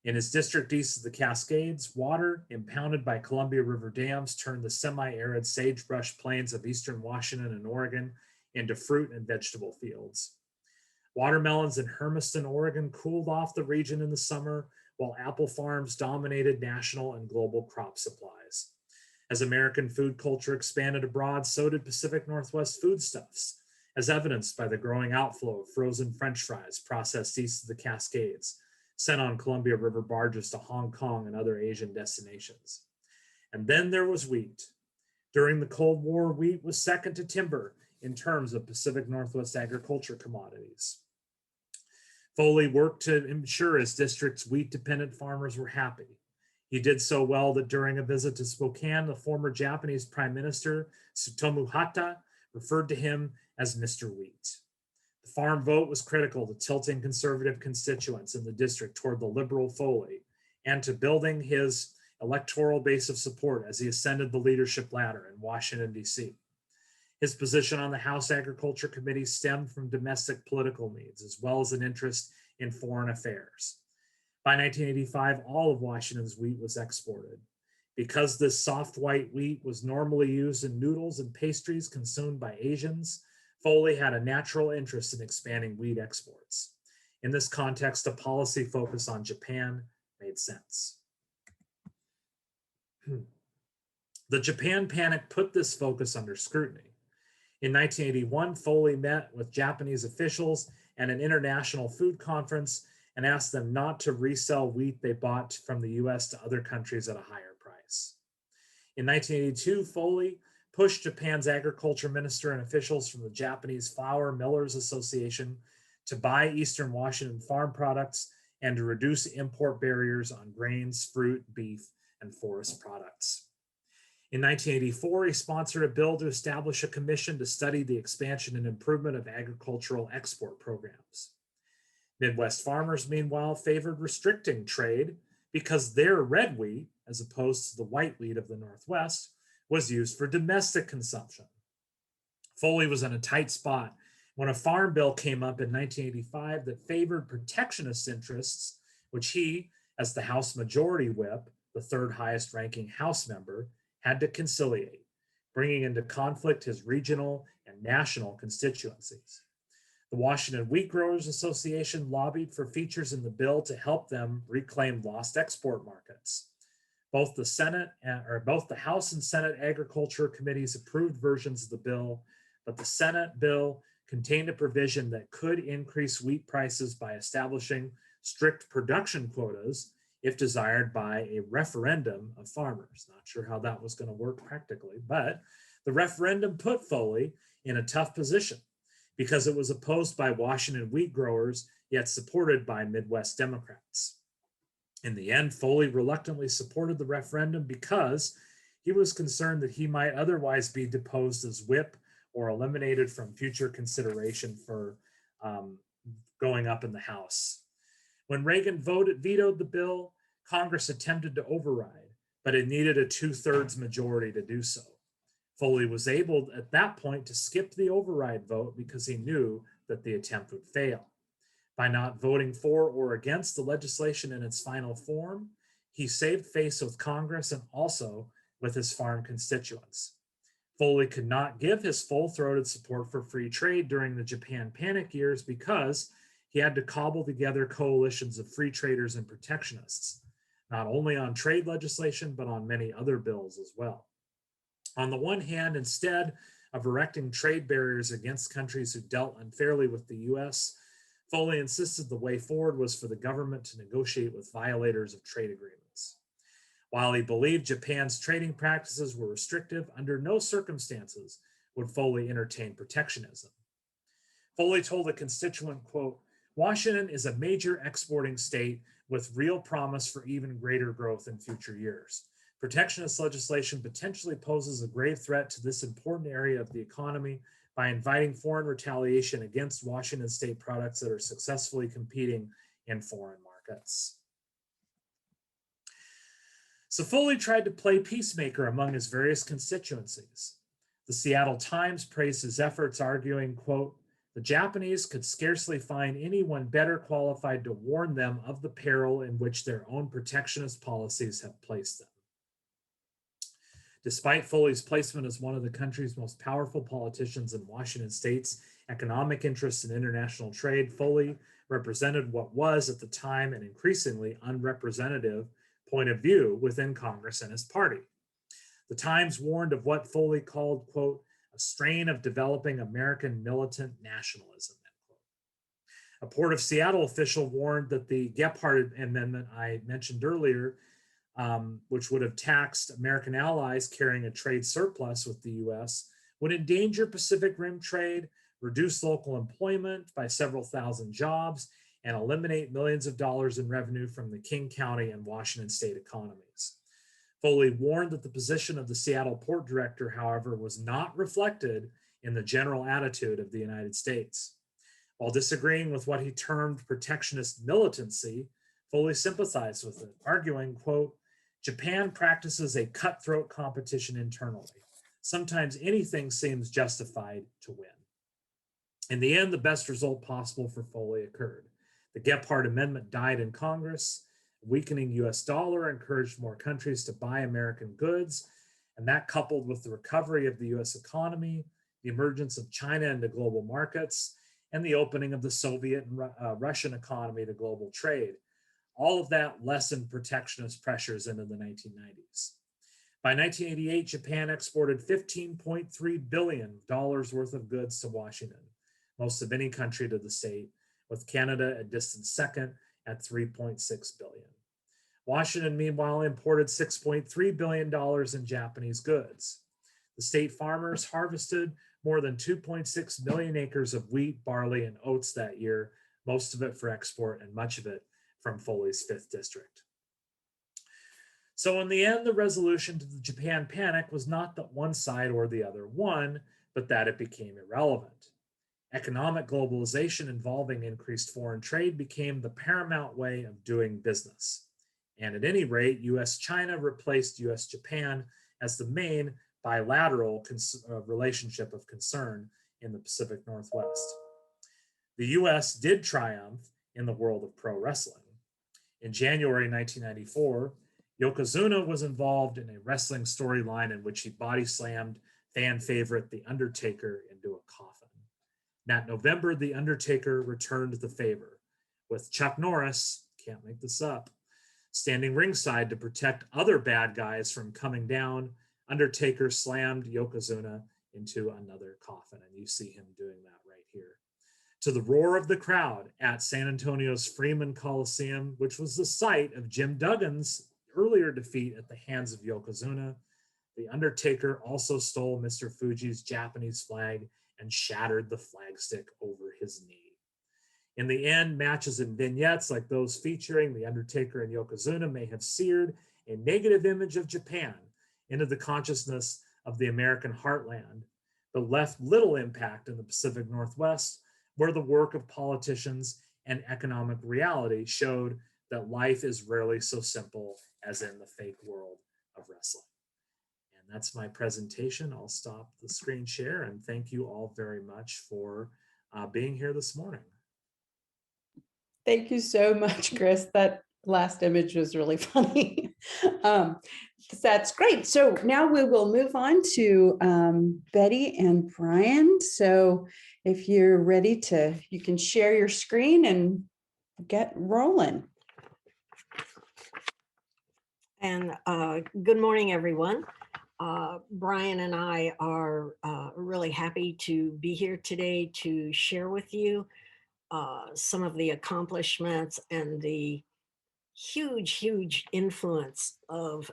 In his district east of the Cascades, water impounded by Columbia River dams turned the semi-arid sagebrush plains of eastern Washington and Oregon into fruit and vegetable fields. Watermelons in Hermiston, Oregon cooled off the region in the summer, while apple farms dominated national and global crop supplies. As American food culture expanded abroad, so did Pacific Northwest foodstuffs, as evidenced by the growing outflow of frozen French fries processed east of the Cascades, sent on Columbia River barges to Hong Kong and other Asian destinations. And then there was wheat. During the Cold War, wheat was second to timber in terms of Pacific Northwest agriculture commodities. Foley worked to ensure his district's wheat-dependent farmers were happy. He did so well that during a visit to Spokane, the former Japanese Prime Minister, Tsutomu Hata, referred to him as Mr. Wheat. The farm vote was critical to tilting conservative constituents in the district toward the liberal Foley and to building his electoral base of support as he ascended the leadership ladder in Washington, D.C. His position on the House Agriculture Committee stemmed from domestic political needs, as well as an interest in foreign affairs. By 1985, all of Washington's wheat was exported. Because this soft white wheat was normally used in noodles and pastries consumed by Asians, Foley had a natural interest in expanding wheat exports. In this context, a policy focus on Japan made sense. The Japan panic put this focus under scrutiny. In 1981, Foley met with Japanese officials at an international food conference and asked them not to resell wheat they bought from the US to other countries at a higher price. In 1982, Foley pushed Japan's agriculture minister and officials from the Japanese Flour Millers Association to buy Eastern Washington farm products and to reduce import barriers on grains, fruit, beef, and forest products. In 1984, he sponsored a bill to establish a commission to study the expansion and improvement of agricultural export programs. Midwest farmers, meanwhile, favored restricting trade because their red wheat, as opposed to the white wheat of the Northwest, was used for domestic consumption. Foley was in a tight spot when a farm bill came up in 1985 that favored protectionist interests, which he, as the House Majority Whip, the third highest ranking House member, had to conciliate, bringing into conflict his regional and national constituencies. The Washington Wheat Growers Association lobbied for features in the bill to help them reclaim lost export markets. Both the House and Senate Agriculture Committees approved versions of the bill, but the Senate bill contained a provision that could increase wheat prices by establishing strict production quotas if desired by a referendum of farmers. Not sure how that was going to work practically, but the referendum put Foley in a tough position because it was opposed by Washington wheat growers, yet supported by Midwest Democrats. In the end, Foley reluctantly supported the referendum because he was concerned that he might otherwise be deposed as whip or eliminated from future consideration for going up in the House. When Reagan vetoed the bill, Congress attempted to override, but it needed a 2/3 majority to do so. Foley was able at that point to skip the override vote because he knew that the attempt would fail. By not voting for or against the legislation in its final form, he saved face with Congress and also with his farm constituents. Foley could not give his full-throated support for free trade during the Japan panic years because he had to cobble together coalitions of free traders and protectionists, not only on trade legislation, but on many other bills as well. On the one hand, instead of erecting trade barriers against countries who dealt unfairly with the US, Foley insisted the way forward was for the government to negotiate with violators of trade agreements. While he believed Japan's trading practices were restrictive, under no circumstances would Foley entertain protectionism. Foley told a constituent, quote, "Washington is a major exporting state with real promise for even greater growth in future years. Protectionist legislation potentially poses a grave threat to this important area of the economy by inviting foreign retaliation against Washington state products that are successfully competing in foreign markets." So Foley tried to play peacemaker among his various constituencies. The Seattle Times praised his efforts, arguing, quote, "The Japanese could scarcely find anyone better qualified to warn them of the peril in which their own protectionist policies have placed them." Despite Foley's placement as one of the country's most powerful politicians in Washington state's economic interests in international trade, Foley represented what was at the time an increasingly unrepresentative point of view within Congress and his party. The Times warned of what Foley called, quote, "a strain of developing American militant nationalism," end quote. A Port of Seattle official warned that the Gephardt Amendment I mentioned earlier, which would have taxed American allies carrying a trade surplus with the US, would endanger Pacific Rim trade, reduce local employment by several thousand jobs, and eliminate millions of dollars in revenue from the King County and Washington state economies. Foley warned that the position of the Seattle port director, however, was not reflected in the general attitude of the United States. While disagreeing with what he termed protectionist militancy, Foley sympathized with it, arguing, quote, Japan practices a cutthroat competition internally. Sometimes anything seems justified to win. In the end, the best result possible for Foley occurred. The Gephardt Amendment died in Congress. A weakening US dollar encouraged more countries to buy American goods, and that coupled with the recovery of the US economy, the emergence of China into global markets, and the opening of the Soviet and Russian economy to global trade. All of that lessened protectionist pressures into the 1990s. By 1988, Japan exported $15.3 billion worth of goods to Washington, most of any country to the state, with Canada a distant second at $3.6 billion. Washington, meanwhile, imported $6.3 billion in Japanese goods. The state farmers harvested more than 2.6 million acres of wheat, barley, and oats that year, most of it for export and much of it from Foley's 5th District. So in the end, the resolution to the Japan panic was not that one side or the other won, but that it became irrelevant. Economic globalization involving increased foreign trade became the paramount way of doing business. And at any rate, US-China replaced US-Japan as the main bilateral relationship of concern in the Pacific Northwest. The US did triumph in the world of pro wrestling. In January 1994, Yokozuna was involved in a wrestling storyline in which he body slammed fan favorite The Undertaker into a coffin. That November, The Undertaker returned the favor, with Chuck Norris, can't make this up, standing ringside to protect other bad guys from coming down. Undertaker slammed Yokozuna into another coffin, and you see him doing that right here. To the roar of the crowd at San Antonio's Freeman Coliseum, which was the site of Jim Duggan's earlier defeat at the hands of Yokozuna, The Undertaker also stole Mr. Fuji's Japanese flag and shattered the flagstick over his knee. In the end, matches and vignettes like those featuring The Undertaker and Yokozuna may have seared a negative image of Japan into the consciousness of the American heartland, but left little impact in the Pacific Northwest, where the work of politicians and economic reality showed that life is rarely so simple as in the fake world of wrestling. And that's my presentation. I'll stop the screen share and thank you all very much for being here this morning.
Thank you so much, Chris. That last image was really funny. That's great. So now we will move on to Betty and Brien. So if you're ready to, you can share your screen and get rolling.
And good morning, everyone. Brien and I are really happy to be here today to share with you some of the accomplishments and the huge influence of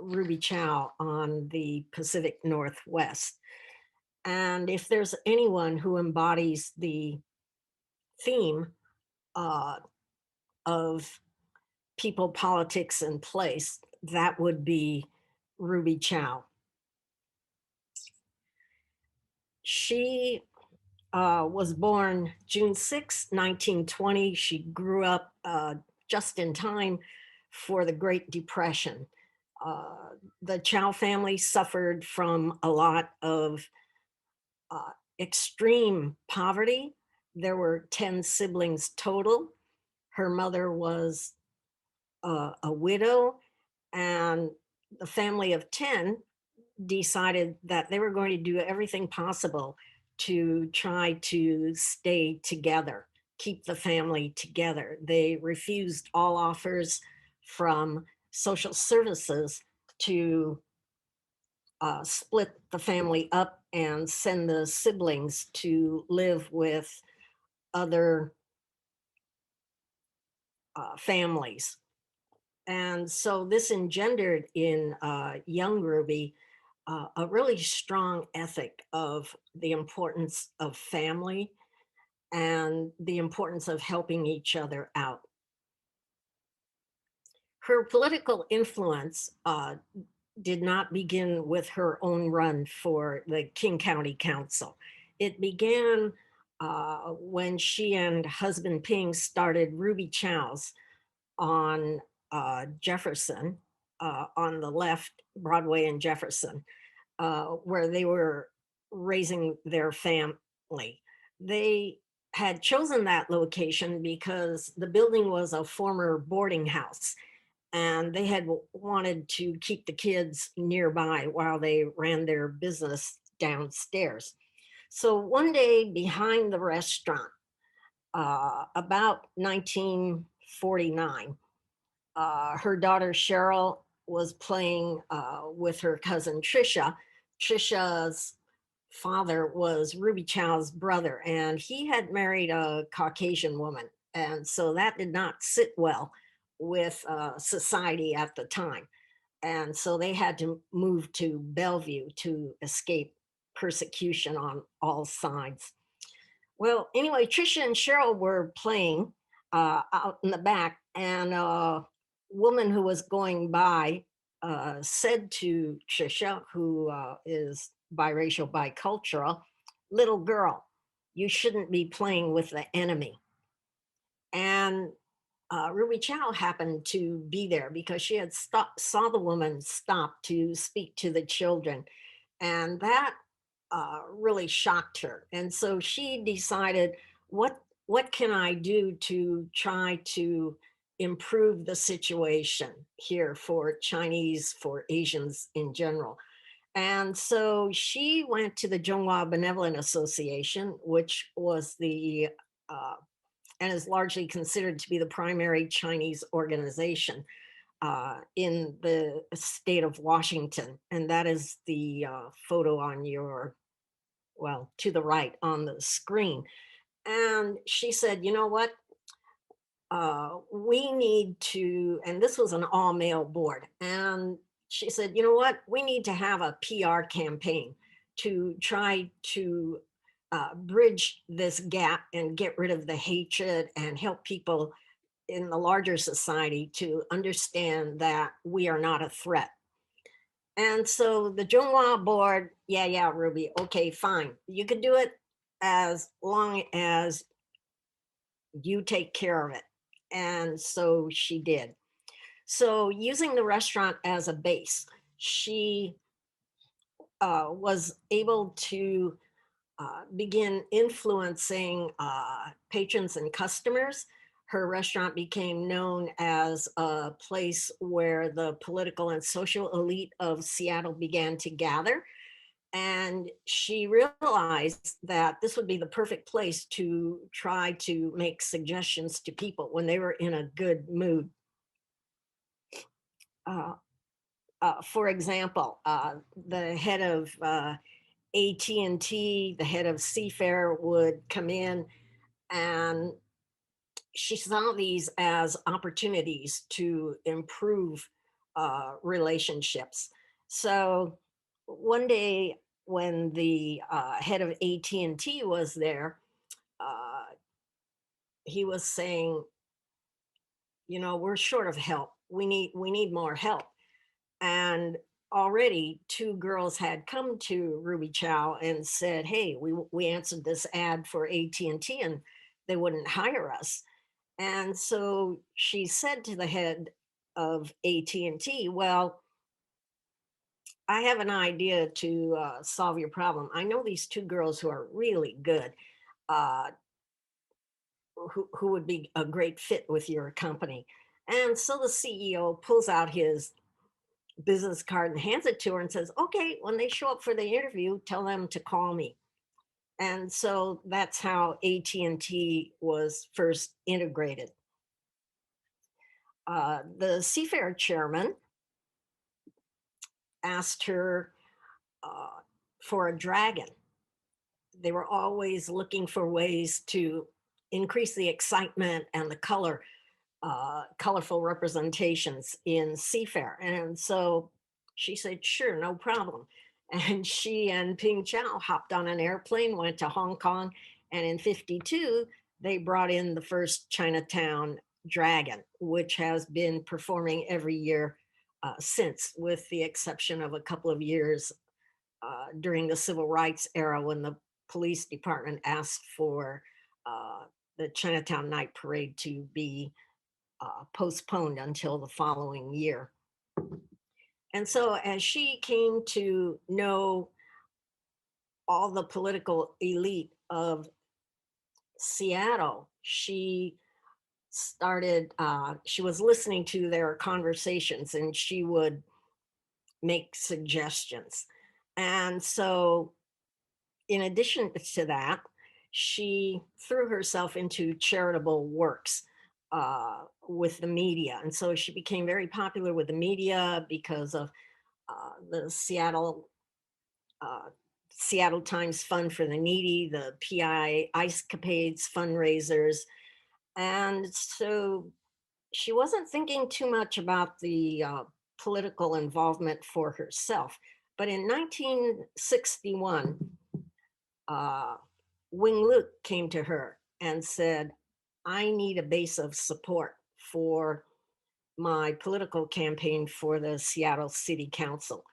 Ruby Chow on the Pacific Northwest. And if there's anyone who embodies the theme of people, politics, and place, that would be Ruby Chow. She was born June 6, 1920. She grew up just in time for the Great Depression. The Chow family suffered from a lot of extreme poverty. There were 10 siblings total. Her mother was a widow, and the family of 10 decided that they were going to do everything possible to try to stay together, keep the family together. They refused all offers from social services to split the family up and send the siblings to live with other families. And so this engendered in young Ruby a really strong ethic of the importance of family and the importance of helping each other out. Her political influence did not begin with her own run for the King County Council. It began when she and husband Ping started Ruby Chow's on Jefferson, on the left, Broadway and Jefferson, where they were raising their family. They had chosen that location because the building was a former boarding house, and they had wanted to keep the kids nearby while they ran their business downstairs. So one day behind the restaurant, about 1949, her daughter Cheryl was playing with her cousin Trisha. Trisha's father was Ruby Chow's brother, and he had married a Caucasian woman. And so that did not sit well with society at the time. And so they had to move to Bellevue to escape persecution on all sides. Well, anyway, Trisha and Cheryl were playing out in the back, and a woman who was going by said to Trisha, who is biracial, bicultural, "Little girl, you shouldn't be playing with the enemy." And Ruby Chow happened to be there because she had saw the woman stop to speak to the children, and that really shocked her. And so she decided, what can I do to try to improve the situation here for Chinese, for Asians in general? And so she went to the Zhonghua Benevolent Association, which was the and is largely considered to be the primary Chinese organization in the state of Washington. And that is the photo on your, well, to the right on the screen. And she said, you know what? We need to, and this was an all male board. And she said, you know what? We need to have a PR campaign to try to bridge this gap and get rid of the hatred and help people in the larger society to understand that we are not a threat. And so the Zhonghua board, yeah, Ruby, okay, fine. You can do it as long as you take care of it. And so she did. So using the restaurant as a base, she was able to begin influencing patrons and customers. Her restaurant became known as a place where the political and social elite of Seattle began to gather. And she realized that this would be the perfect place to try to make suggestions to people when they were in a good mood. For example, the head of AT&T, the head of Seafair would come in, and she saw these as opportunities to improve relationships. So one day when the head of AT&T was there, he was saying, you know, we're short of help. We need more help. And already two girls had come to Ruby Chow and said, hey, we answered this ad for AT&T and they wouldn't hire us. And so she said to the head of AT&T, well, I have an idea to solve your problem. I know these two girls who are really good, who would be a great fit with your company. And so the CEO pulls out his business card and hands it to her and says, okay, when they show up for the interview, tell them to call me. And so that's how AT&T was first integrated. The Seafair chairman asked her for a dragon. They were always looking for ways to increase the excitement and the colorful representations in Seafair. And so she said, sure, no problem. And she and Ping Chow hopped on an airplane, went to Hong Kong, And in 52, they brought in the first Chinatown Dragon, which has been performing every year since, with the exception of a couple of years during the civil rights era when the police department asked for the Chinatown Night Parade to be postponed until the following year. And so as she came to know all the political elite of Seattle, she she was listening to their conversations and she would make suggestions. And so in addition to that, she threw herself into charitable works with the media. And so she became very popular with the media because of the Seattle Times Fund for the Needy, the PI Ice Capades fundraisers. And so she wasn't thinking too much about the political involvement for herself. But in 1961, Wing Luke came to her and said, I need a base of support for my political campaign for the Seattle City Council.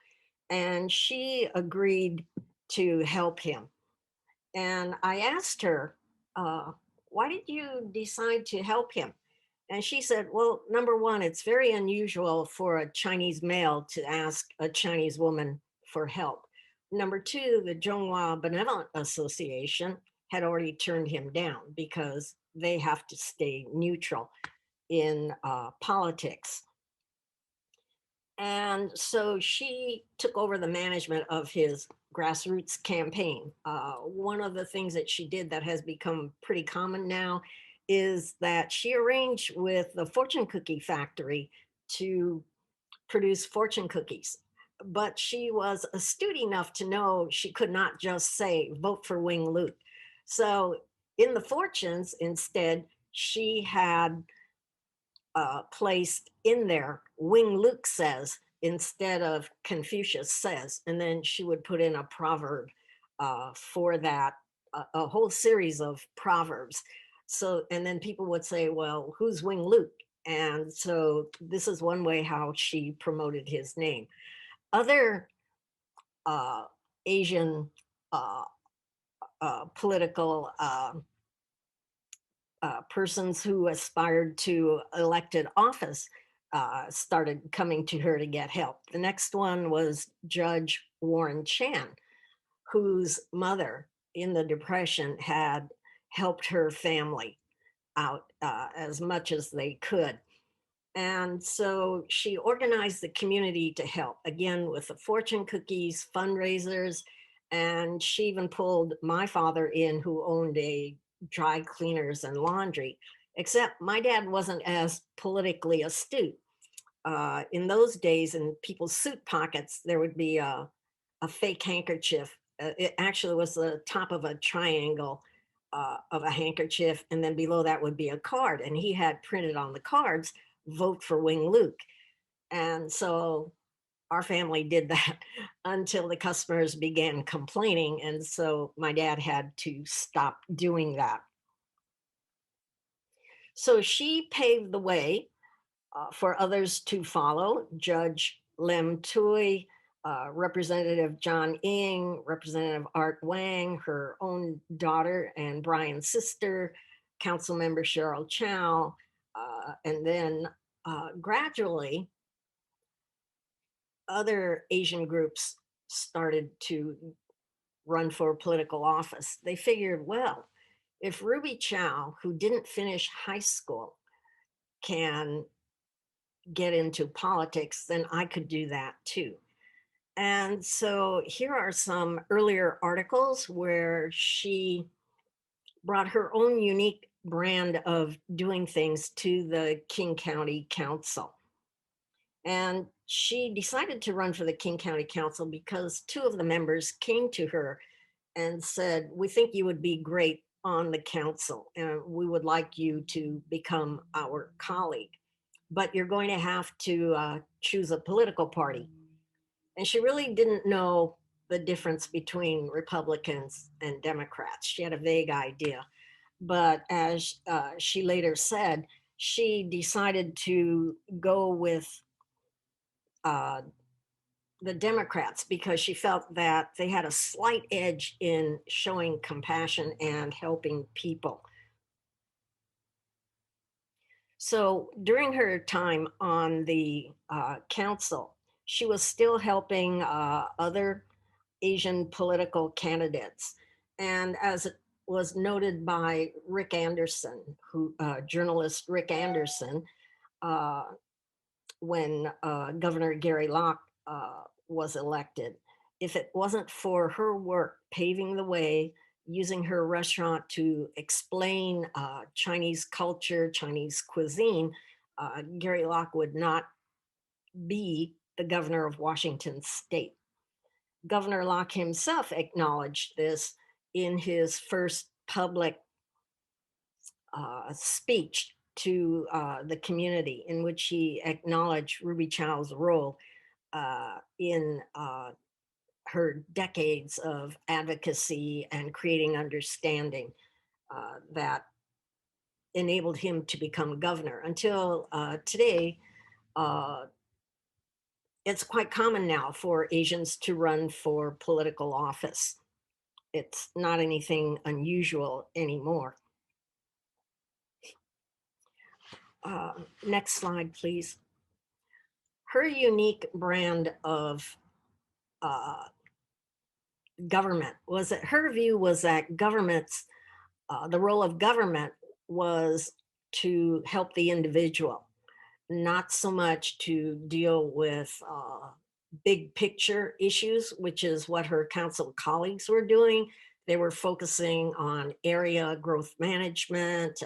And she agreed to help him. And I asked her, why did you decide to help him? And she said, well, number one, it's very unusual for a Chinese male to ask a Chinese woman for help. Number two, the Zhonghua Benevolent Association had already turned him down because they have to stay neutral in politics. And so she took over the management of his grassroots campaign. One of the things that she did that has become pretty common now is that she arranged with the fortune cookie factory to produce fortune cookies. But she was astute enough to know she could not just say, vote for Wing Luke. So in the fortunes, instead, she had placed in there, Wing Luke says, instead of Confucius says. And then she would put in a proverb for that, a whole series of proverbs. So, and then people would say, well, who's Wing Luke? And so this is one way how she promoted his name. Other Asian political persons who aspired to elected office started coming to her to get help. The next one was Judge Warren Chan, whose mother in the Depression had helped her family out as much as they could. And so she organized the community to help, again, with the fortune cookies, fundraisers, and she even pulled my father in, who owned a dry cleaners and laundry, except my dad wasn't as politically astute. In those days, in people's suit pockets, there would be a fake handkerchief. It actually was the top of a triangle of a handkerchief, and then below that would be a card. And he had printed on the cards, vote for Wing Luke. And so our family did that until the customers began complaining. And so my dad had to stop doing that. So she paved the way for others to follow. Judge Lem Tui, Representative John Ing, Representative Art Wang, her own daughter and Brien's sister, Council Member Cheryl Chow, and then gradually other Asian groups started to run for political office. They figured, well, if Ruby Chow, who didn't finish high school, can get into politics, then I could do that too. And so here are some earlier articles where she brought her own unique brand of doing things to the King County Council. And she decided to run for the King County Council because two of the members came to her and said, we think you would be great on the council and we would like you to become our colleague, but you're going to have to choose a political party. And she really didn't know the difference between Republicans and Democrats. She had a vague idea. But as she later said, she decided to go with the Democrats because she felt that they had a slight edge in showing compassion and helping people. So during her time on the council, she was still helping other Asian political candidates. And as it was noted by Rick Anderson, journalist Rick Anderson, uh, when Governor Gary Locke was elected, if it wasn't for her work paving the way, using her restaurant to explain Chinese culture, Chinese cuisine, Gary Locke would not be the governor of Washington state. Governor Locke himself acknowledged this in his first public speech to the community, in which he acknowledged Ruby Chow's role in her decades of advocacy and creating understanding that enabled him to become governor. Until today, it's quite common now for Asians to run for political office. It's not anything unusual anymore. Next slide, please. Her unique brand of government was that her view was that governments, the role of government was to help the individual, not so much to deal with big picture issues, which is what her council colleagues were doing. They were focusing on area growth management,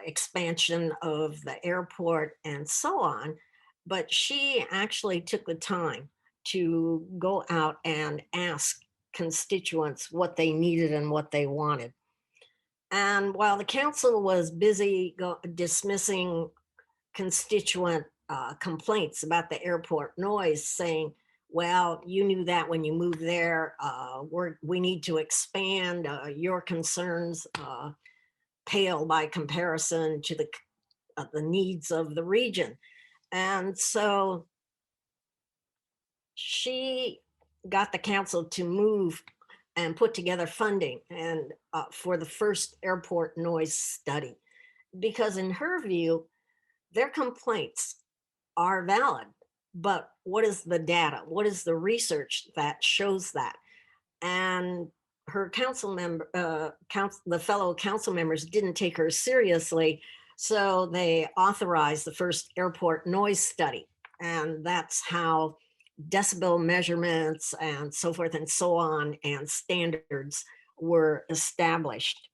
expansion of the airport, and so on. But she actually took the time to go out and ask constituents what they needed and what they wanted. And while the council was busy dismissing constituent complaints about the airport noise, saying, well, you knew that when you moved there, we need to expand, your concerns pale by comparison to the needs of the region. And so she got the council to move and put together funding and for the first airport noise study, because in her view, their complaints are valid, but what is the data? What is the research that shows that? And her council member, the fellow council members didn't take her seriously, so they authorized the first airport noise study. And that's how decibel measurements and so forth and so on and standards were established.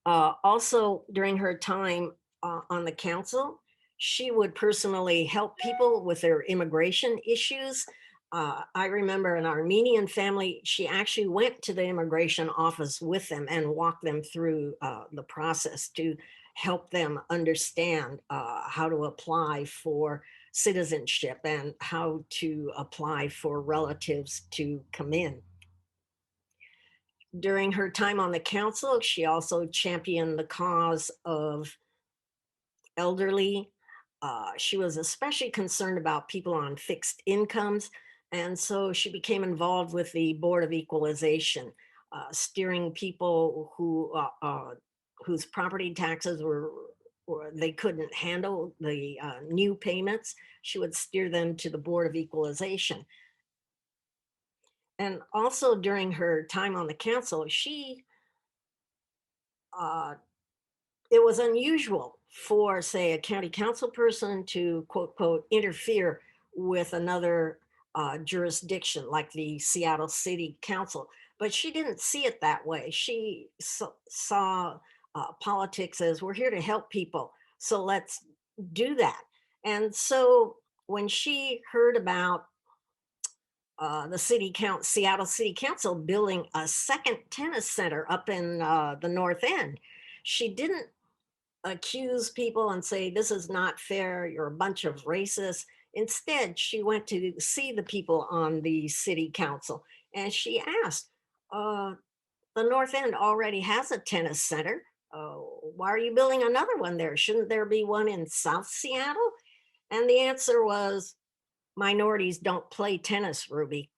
Also, during her time on the council, she would personally help people with their immigration issues. I remember an Armenian family, she actually went to the immigration office with them and walked them through the process to help them understand how to apply for citizenship and how to apply for relatives to come in. During her time on the council, she also championed the cause of elderly. She was especially concerned about people on fixed incomes. And so she became involved with the Board of Equalization, steering people whose property taxes or they couldn't handle the new payments. She would steer them to the Board of Equalization. And also during her time on the council, it was unusual for, say, a county council person to quote, quote, interfere with another jurisdiction like the Seattle City Council. But she didn't see it that way. She saw politics as, we're here to help people, so let's do that. And so when she heard about the Seattle City Council building a second tennis center up in the North End, she didn't accuse people and say, this is not fair, you're a bunch of racists. Instead, she went to see the people on the city council, and she asked, uh, the North End already has a tennis center. Why are you building another one there? Shouldn't there be one in South Seattle? And the answer was, minorities don't play tennis, Ruby.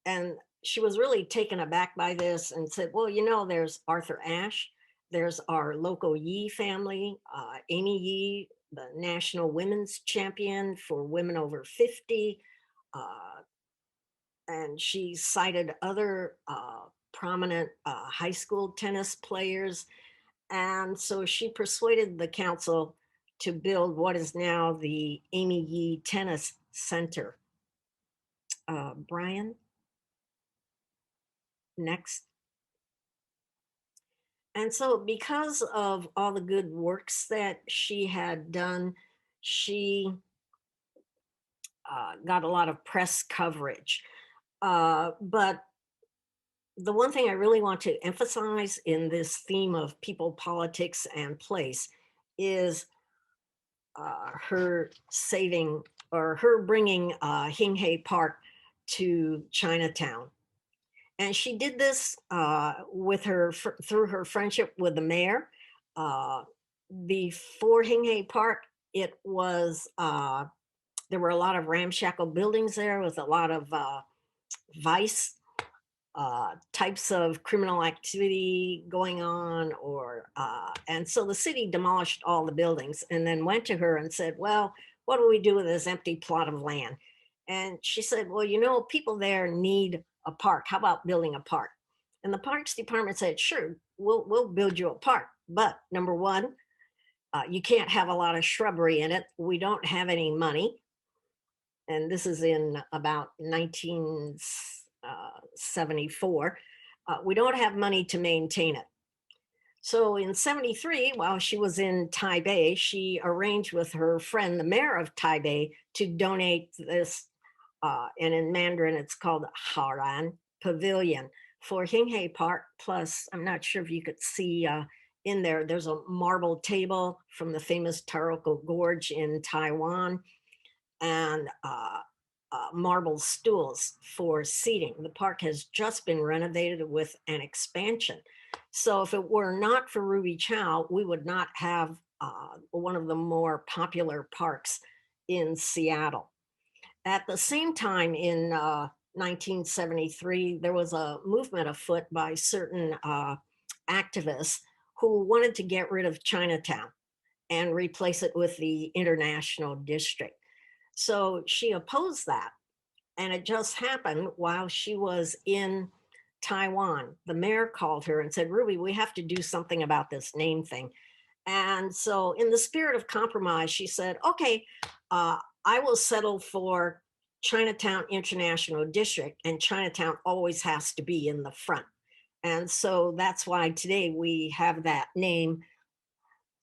And she was really taken aback by this and said, well, you know, there's Arthur Ashe, there's our local Yee family, Amy Yee, the national women's champion for women over 50. Uh, and she cited other prominent high school tennis players. And so she persuaded the council to build what is now the Amy Yee Tennis Center. Brien, next. And so, because of all the good works that she had done, she got a lot of press coverage. But the one thing I really want to emphasize in this theme of people, politics, and place is her saving or her bringing Hinghai Park to Chinatown. And she did this with her through her friendship with the mayor. Before Hinghai Park, it was there were a lot of ramshackle buildings there with a lot of vice types of criminal activity going on, or and so the city demolished all the buildings and then went to her and said, well, what do we do with this empty plot of land? And she said, well, you know, people there need a park. How about building a park? And the parks department said, sure, we'll build you a park, but number one, you can't have a lot of shrubbery in it. We don't have any money. And this is in about 1974. We don't have money to maintain it. So in 73, while she was in Taipei, she arranged with her friend, the mayor of Taipei, to donate this, and in Mandarin, it's called Haoran Pavilion for Hinghai Park. Plus, I'm not sure if you could see in there, there's a marble table from the famous Taroko Gorge in Taiwan, and marble stools for seating. The park has just been renovated with an expansion. So if it were not for Ruby Chow, we would not have one of the more popular parks in Seattle. At the same time, in 1973, there was a movement afoot by certain activists who wanted to get rid of Chinatown and replace it with the International District. So she opposed that. And it just happened while she was in Taiwan. The mayor called her and said, Ruby, we have to do something about this name thing. And so in the spirit of compromise, she said, okay, I will settle for Chinatown International District, and Chinatown always has to be in the front. And so that's why today we have that name,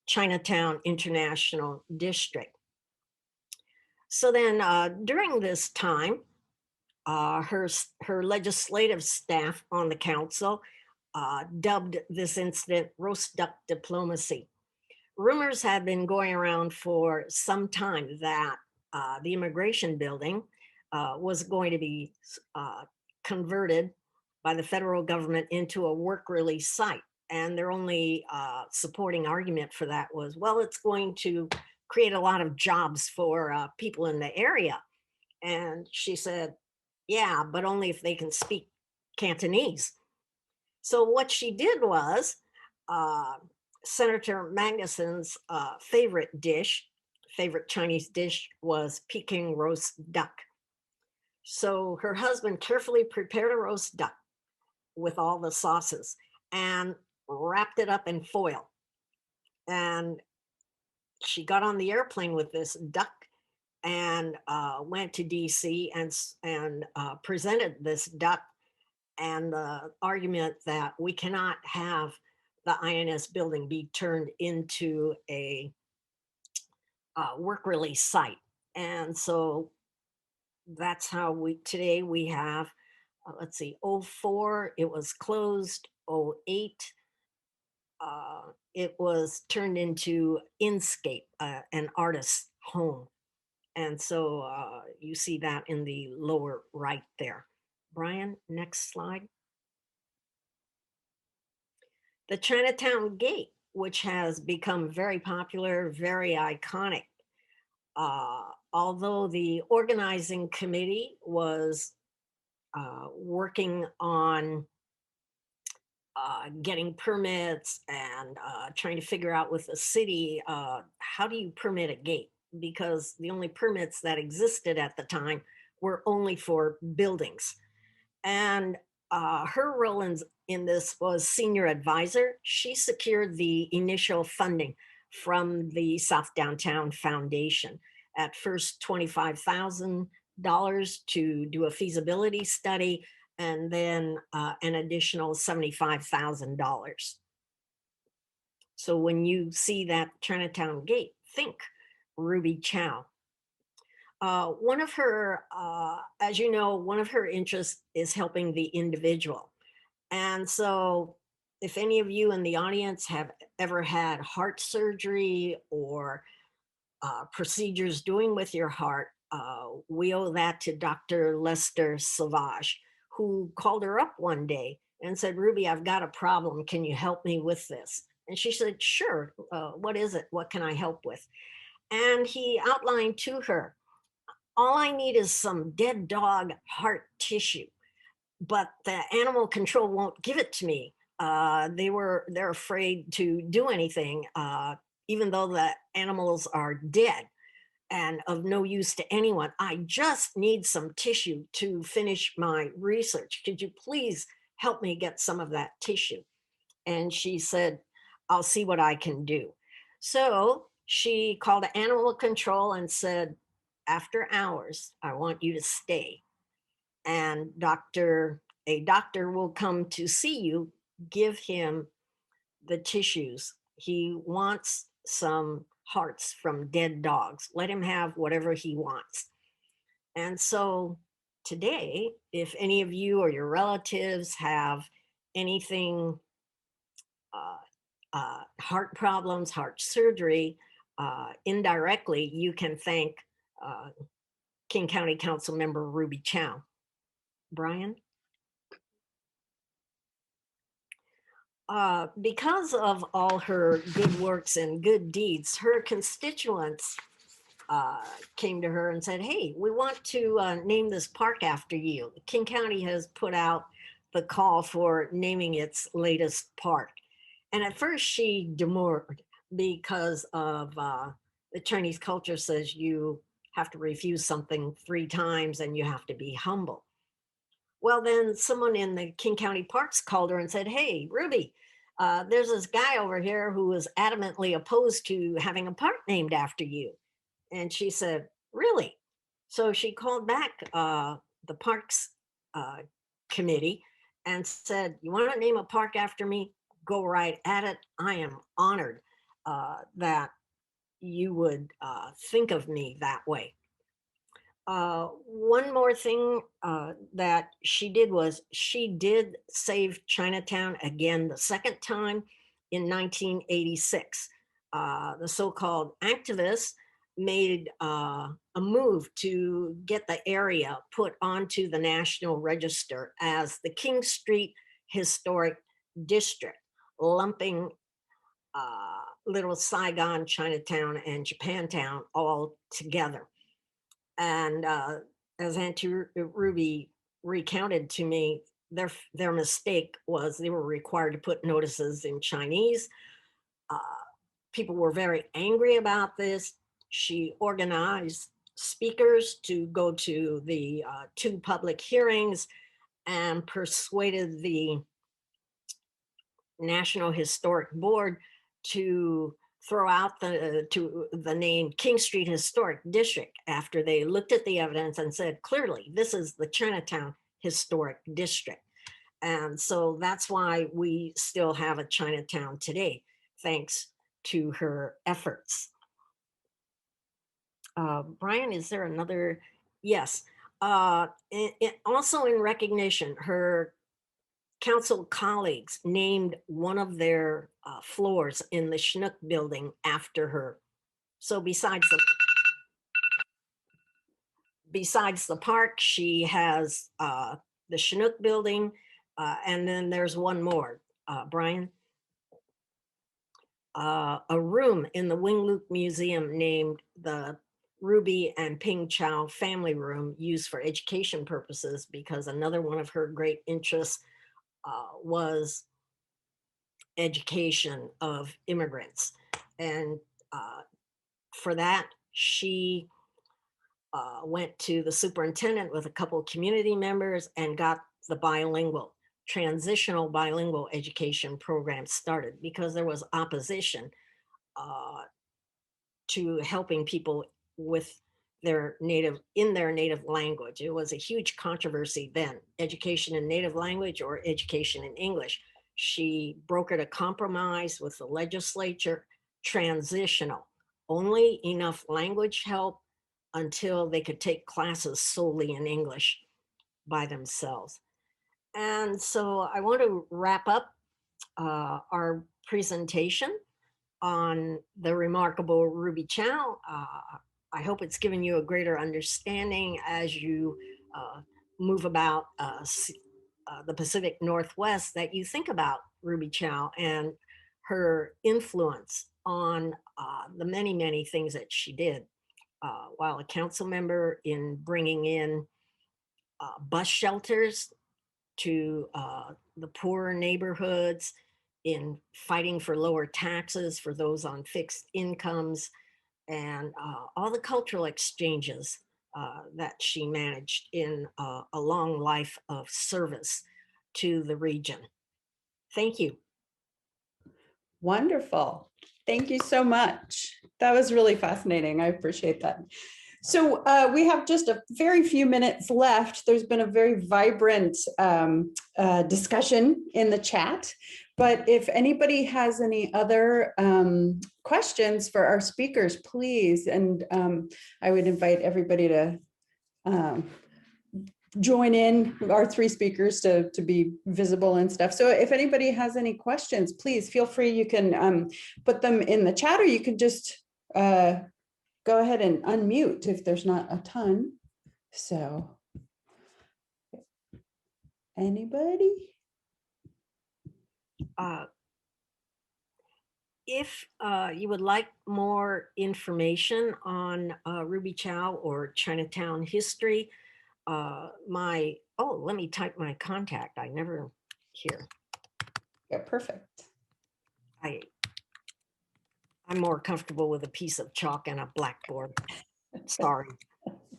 Chinatown International District. So then during this time, her legislative staff on the council dubbed this incident roast duck diplomacy. Rumors had been going around for some time that the immigration building was going to be converted by the federal government into a work release site. And their only supporting argument for that was, well, it's going to create a lot of jobs for people in the area. And she said, yeah, but only if they can speak Cantonese. So what she did was Senator Magnuson's favorite Chinese dish was Peking roast duck. So her husband carefully prepared a roast duck with all the sauces and wrapped it up in foil. And she got on the airplane with this duck and went to DC and presented this duck, and the argument that we cannot have the INS building be turned into a work release site. And so that's how today we have, let's see, 04, it was closed, 08, it was turned into Inscape, an artist's home. And so you see that in the lower right there. Brien, next slide. The Chinatown Gate, which has become very popular, very iconic. Although the organizing committee was working on getting permits and trying to figure out with the city, how do you permit a gate? Because the only permits that existed at the time were only for buildings. And her role in this was senior advisor. She secured the initial funding from the South Downtown Foundation. At first, $25,000 to do a feasibility study, and then an additional $75,000. So when you see that Chinatown Gate, think Ruby Chow. One of her, as you know, one of her interests is helping the individual. And so if any of you in the audience have ever had heart surgery or procedures doing with your heart, we owe that to Dr. Lester Sauvage, who called her up one day and said, Ruby, I've got a problem. Can you help me with this? And she said, sure. What is it? What can I help with? And he outlined to her, all I need is some dead dog heart tissue, but the animal control won't give it to me. They're afraid to do anything, even though the animals are dead and of no use to anyone. I just need some tissue to finish my research. Could you please help me get some of that tissue? And she said, I'll see what I can do. So she called animal control and said, after hours, I want you to stay. And a doctor will come to see you, give him the tissues. He wants some hearts from dead dogs. Let him have whatever he wants. And so today, if any of you or your relatives have anything, heart problems, heart surgery, indirectly, you can thank King County Council member Ruby Chow. Brien? Because of all her good works and good deeds, her constituents came to her and said, hey, we want to name this park after you. King County has put out the call for naming its latest park. And at first she demurred because of the Chinese culture says you have to refuse something 3 times and you have to be humble. Well, then someone in the King County Parks called her and said, hey, Ruby, there's this guy over here who is adamantly opposed to having a park named after you. And she said, really? So she called back the Parks Committee and said, you want to name a park after me? Go right at it. I am honored that you would think of me that way. One more thing that she did was she did save Chinatown again the second time in 1986. The so-called activists made a move to get the area put onto the National Register as the King Street Historic District, lumping Little Saigon, Chinatown, and Japantown all together. And as Auntie Ruby recounted to me, their mistake was they were required to put notices in Chinese. People were very angry about this. She organized speakers to go to the 2 public hearings and persuaded the National Historic Board to throw out the name King Street Historic District after they looked at the evidence and said, clearly, this is the Chinatown Historic District. And so that's why we still have a Chinatown today, thanks to her efforts. Brien, is there another? Yes. Also in recognition, her council colleagues named one of their floors in the Schnook building after her. So besides the besides the park, she has the Chinook building, and then there's one more, Brian. A room in the Wing Luke Museum named the Ruby and Ping Chow Family Room, used for education purposes, because another one of her great interests was education of immigrants. And for that, she went to the superintendent with a couple of community members and got the transitional bilingual education program started, because there was opposition to helping people with their native language. It was a huge controversy then, education in native language or education in English. She brokered a compromise with the legislature, transitional, only enough language help until they could take classes solely in English by themselves. And so I want to wrap up our presentation on the remarkable Ruby Chow. I hope it's given you a greater understanding as you move about the Pacific Northwest, that you think about Ruby Chow and her influence on the many, many things that she did while a council member, in bringing in bus shelters to the poorer neighborhoods, in fighting for lower taxes for those on fixed incomes, and all the cultural exchanges that she managed in a long life of service to the region. Thank you.
Wonderful. Thank you so much. That was really fascinating. I appreciate that. So we have just a very few minutes left. There's been a very vibrant discussion in the chat, but if anybody has any other questions for our speakers, please, and I would invite everybody to join in, our three speakers, to be visible and stuff. So if anybody has any questions, please feel free. You can put them in the chat, or you can just go ahead and unmute if there's not a ton. So anybody?
If you would like more information on Ruby Chow or Chinatown history, let me type my contact. I never here.
Yeah, perfect.
I'm more comfortable with a piece of chalk and a blackboard. Sorry.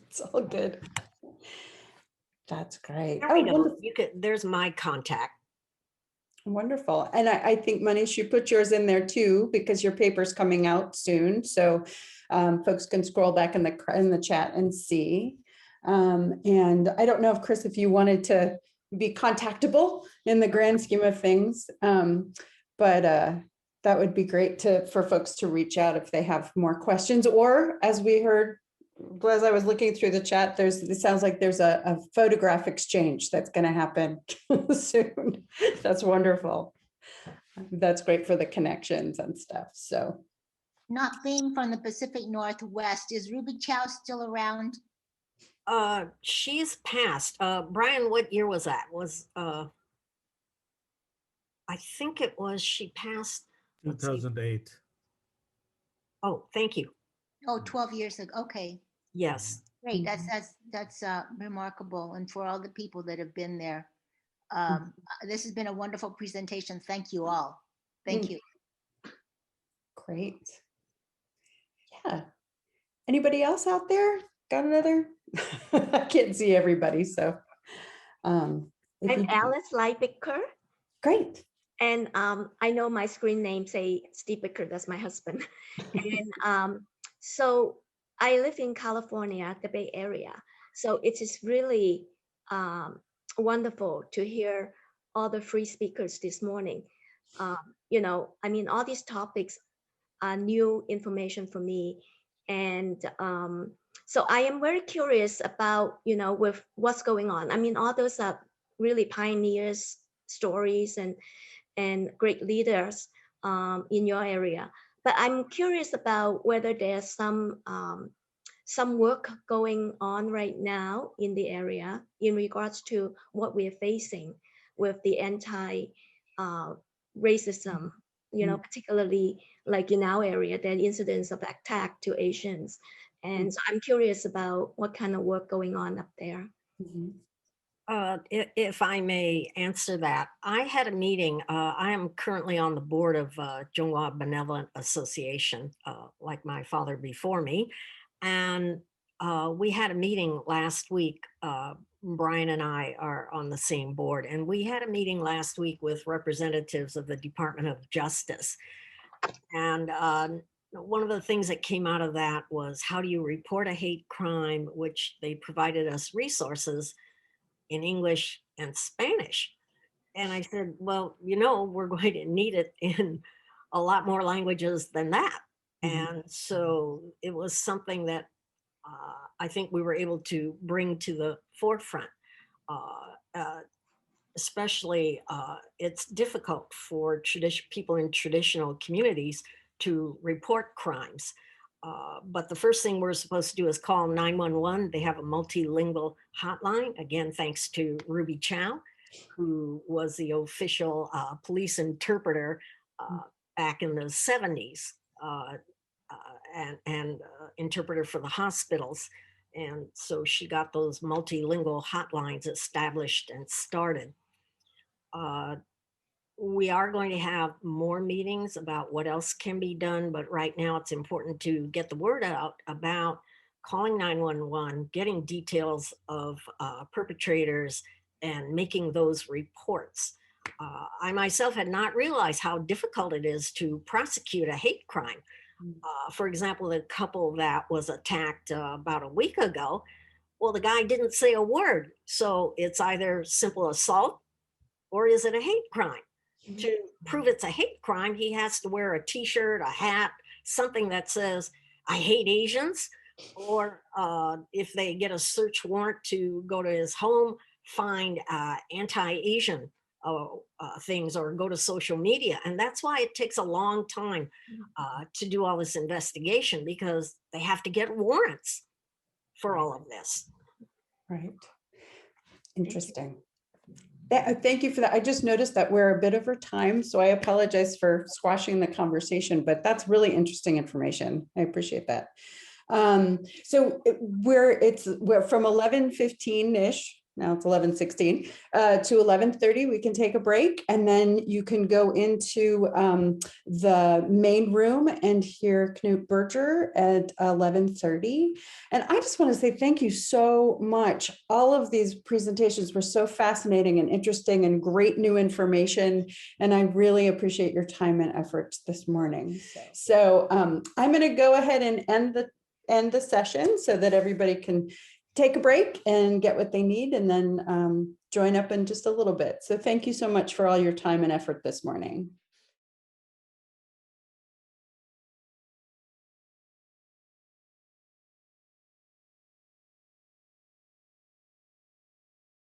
It's all good. That's great.
There we go. There's my contact.
Wonderful. And I think, Manish, you put yours in there too, because your paper's coming out soon. So folks can scroll back in the chat and see. And I don't know if, Chris, if you wanted to be contactable in the grand scheme of things, but that would be great for folks to reach out if they have more questions, or, as we heard, as I was looking through the chat, it sounds like there's a photograph exchange that's going to happen soon. That's wonderful. That's great for the connections and stuff. So,
not being from the Pacific Northwest, is Ruby Chow still around?
She's passed. Brien, what year was that? I think it was, she passed
2008.
Oh, thank you.
Oh, 12 years ago. Okay.
Yes.
Great. That's remarkable. And for all the people that have been there, this has been a wonderful presentation. Thank you all. Thank you.
Great. Yeah. Anybody else out there got another? I can't see everybody, so.
I'm Alice Lightbaker.
Great.
And I know my screen name say Steve Baker, that's my husband. And so I live in California, the Bay Area. So it is really wonderful to hear all the free speakers this morning. All these topics are new information for me. And so I am very curious about, with what's going on. All those are really pioneers stories and great leaders in your area. But I'm curious about whether there's some some work going on right now in the area in regards to what we're facing with the anti-racism, particularly like in our area, there are incidents of attack to Asians. And so I'm curious about what kind of work going on up there.
If I may answer that, I had a meeting. I am currently on the board of Zhonghua Benevolent Association, like my father before me. And we had a meeting last week. Brien and I are on the same board. And we had a meeting last week with representatives of the Department of Justice. And one of the things that came out of that was, how do you report a hate crime, which they provided us resources in English and Spanish. And I said, well, we're going to need it in a lot more languages than that. And so it was something that I think we were able to bring to the forefront. Especially, it's difficult for people in traditional communities to report crimes. But the first thing we're supposed to do is call 911. They have a multilingual hotline, again, thanks to Ruby Chow, who was the official police interpreter back in the 70s, and interpreter for the hospitals. And so she got those multilingual hotlines established and started. We are going to have more meetings about what else can be done, but right now it's important to get the word out about calling 911, getting details of perpetrators, and making those reports. I myself had not realized how difficult it is to prosecute a hate crime. For example, the couple that was attacked about a week ago, well, the guy didn't say a word. So it's either simple assault or is it a hate crime? To prove it's a hate crime, he has to wear a t-shirt, a hat, something that says, I hate Asians. Or if they get a search warrant to go to his home, find anti-Asian things or go to social media. And that's why it takes a long time to do all this investigation, because they have to get warrants for all of this.
Right. Interesting. Thank you for that. I just noticed that we're a bit over time, so I apologize for squashing the conversation, but that's really interesting information. I appreciate that. So we're from 11:15-ish, now it's 11:16, to 11:30, we can take a break, and then you can go into the main room and hear Knut Berger at 11:30. And I just want to say thank you so much. All of these presentations were so fascinating and interesting and great new information, and I really appreciate your time and effort this morning. So I'm going to go ahead and end the session so that everybody can take a break and get what they need, and then join up in just a little bit. So thank you so much for all your time and effort this morning.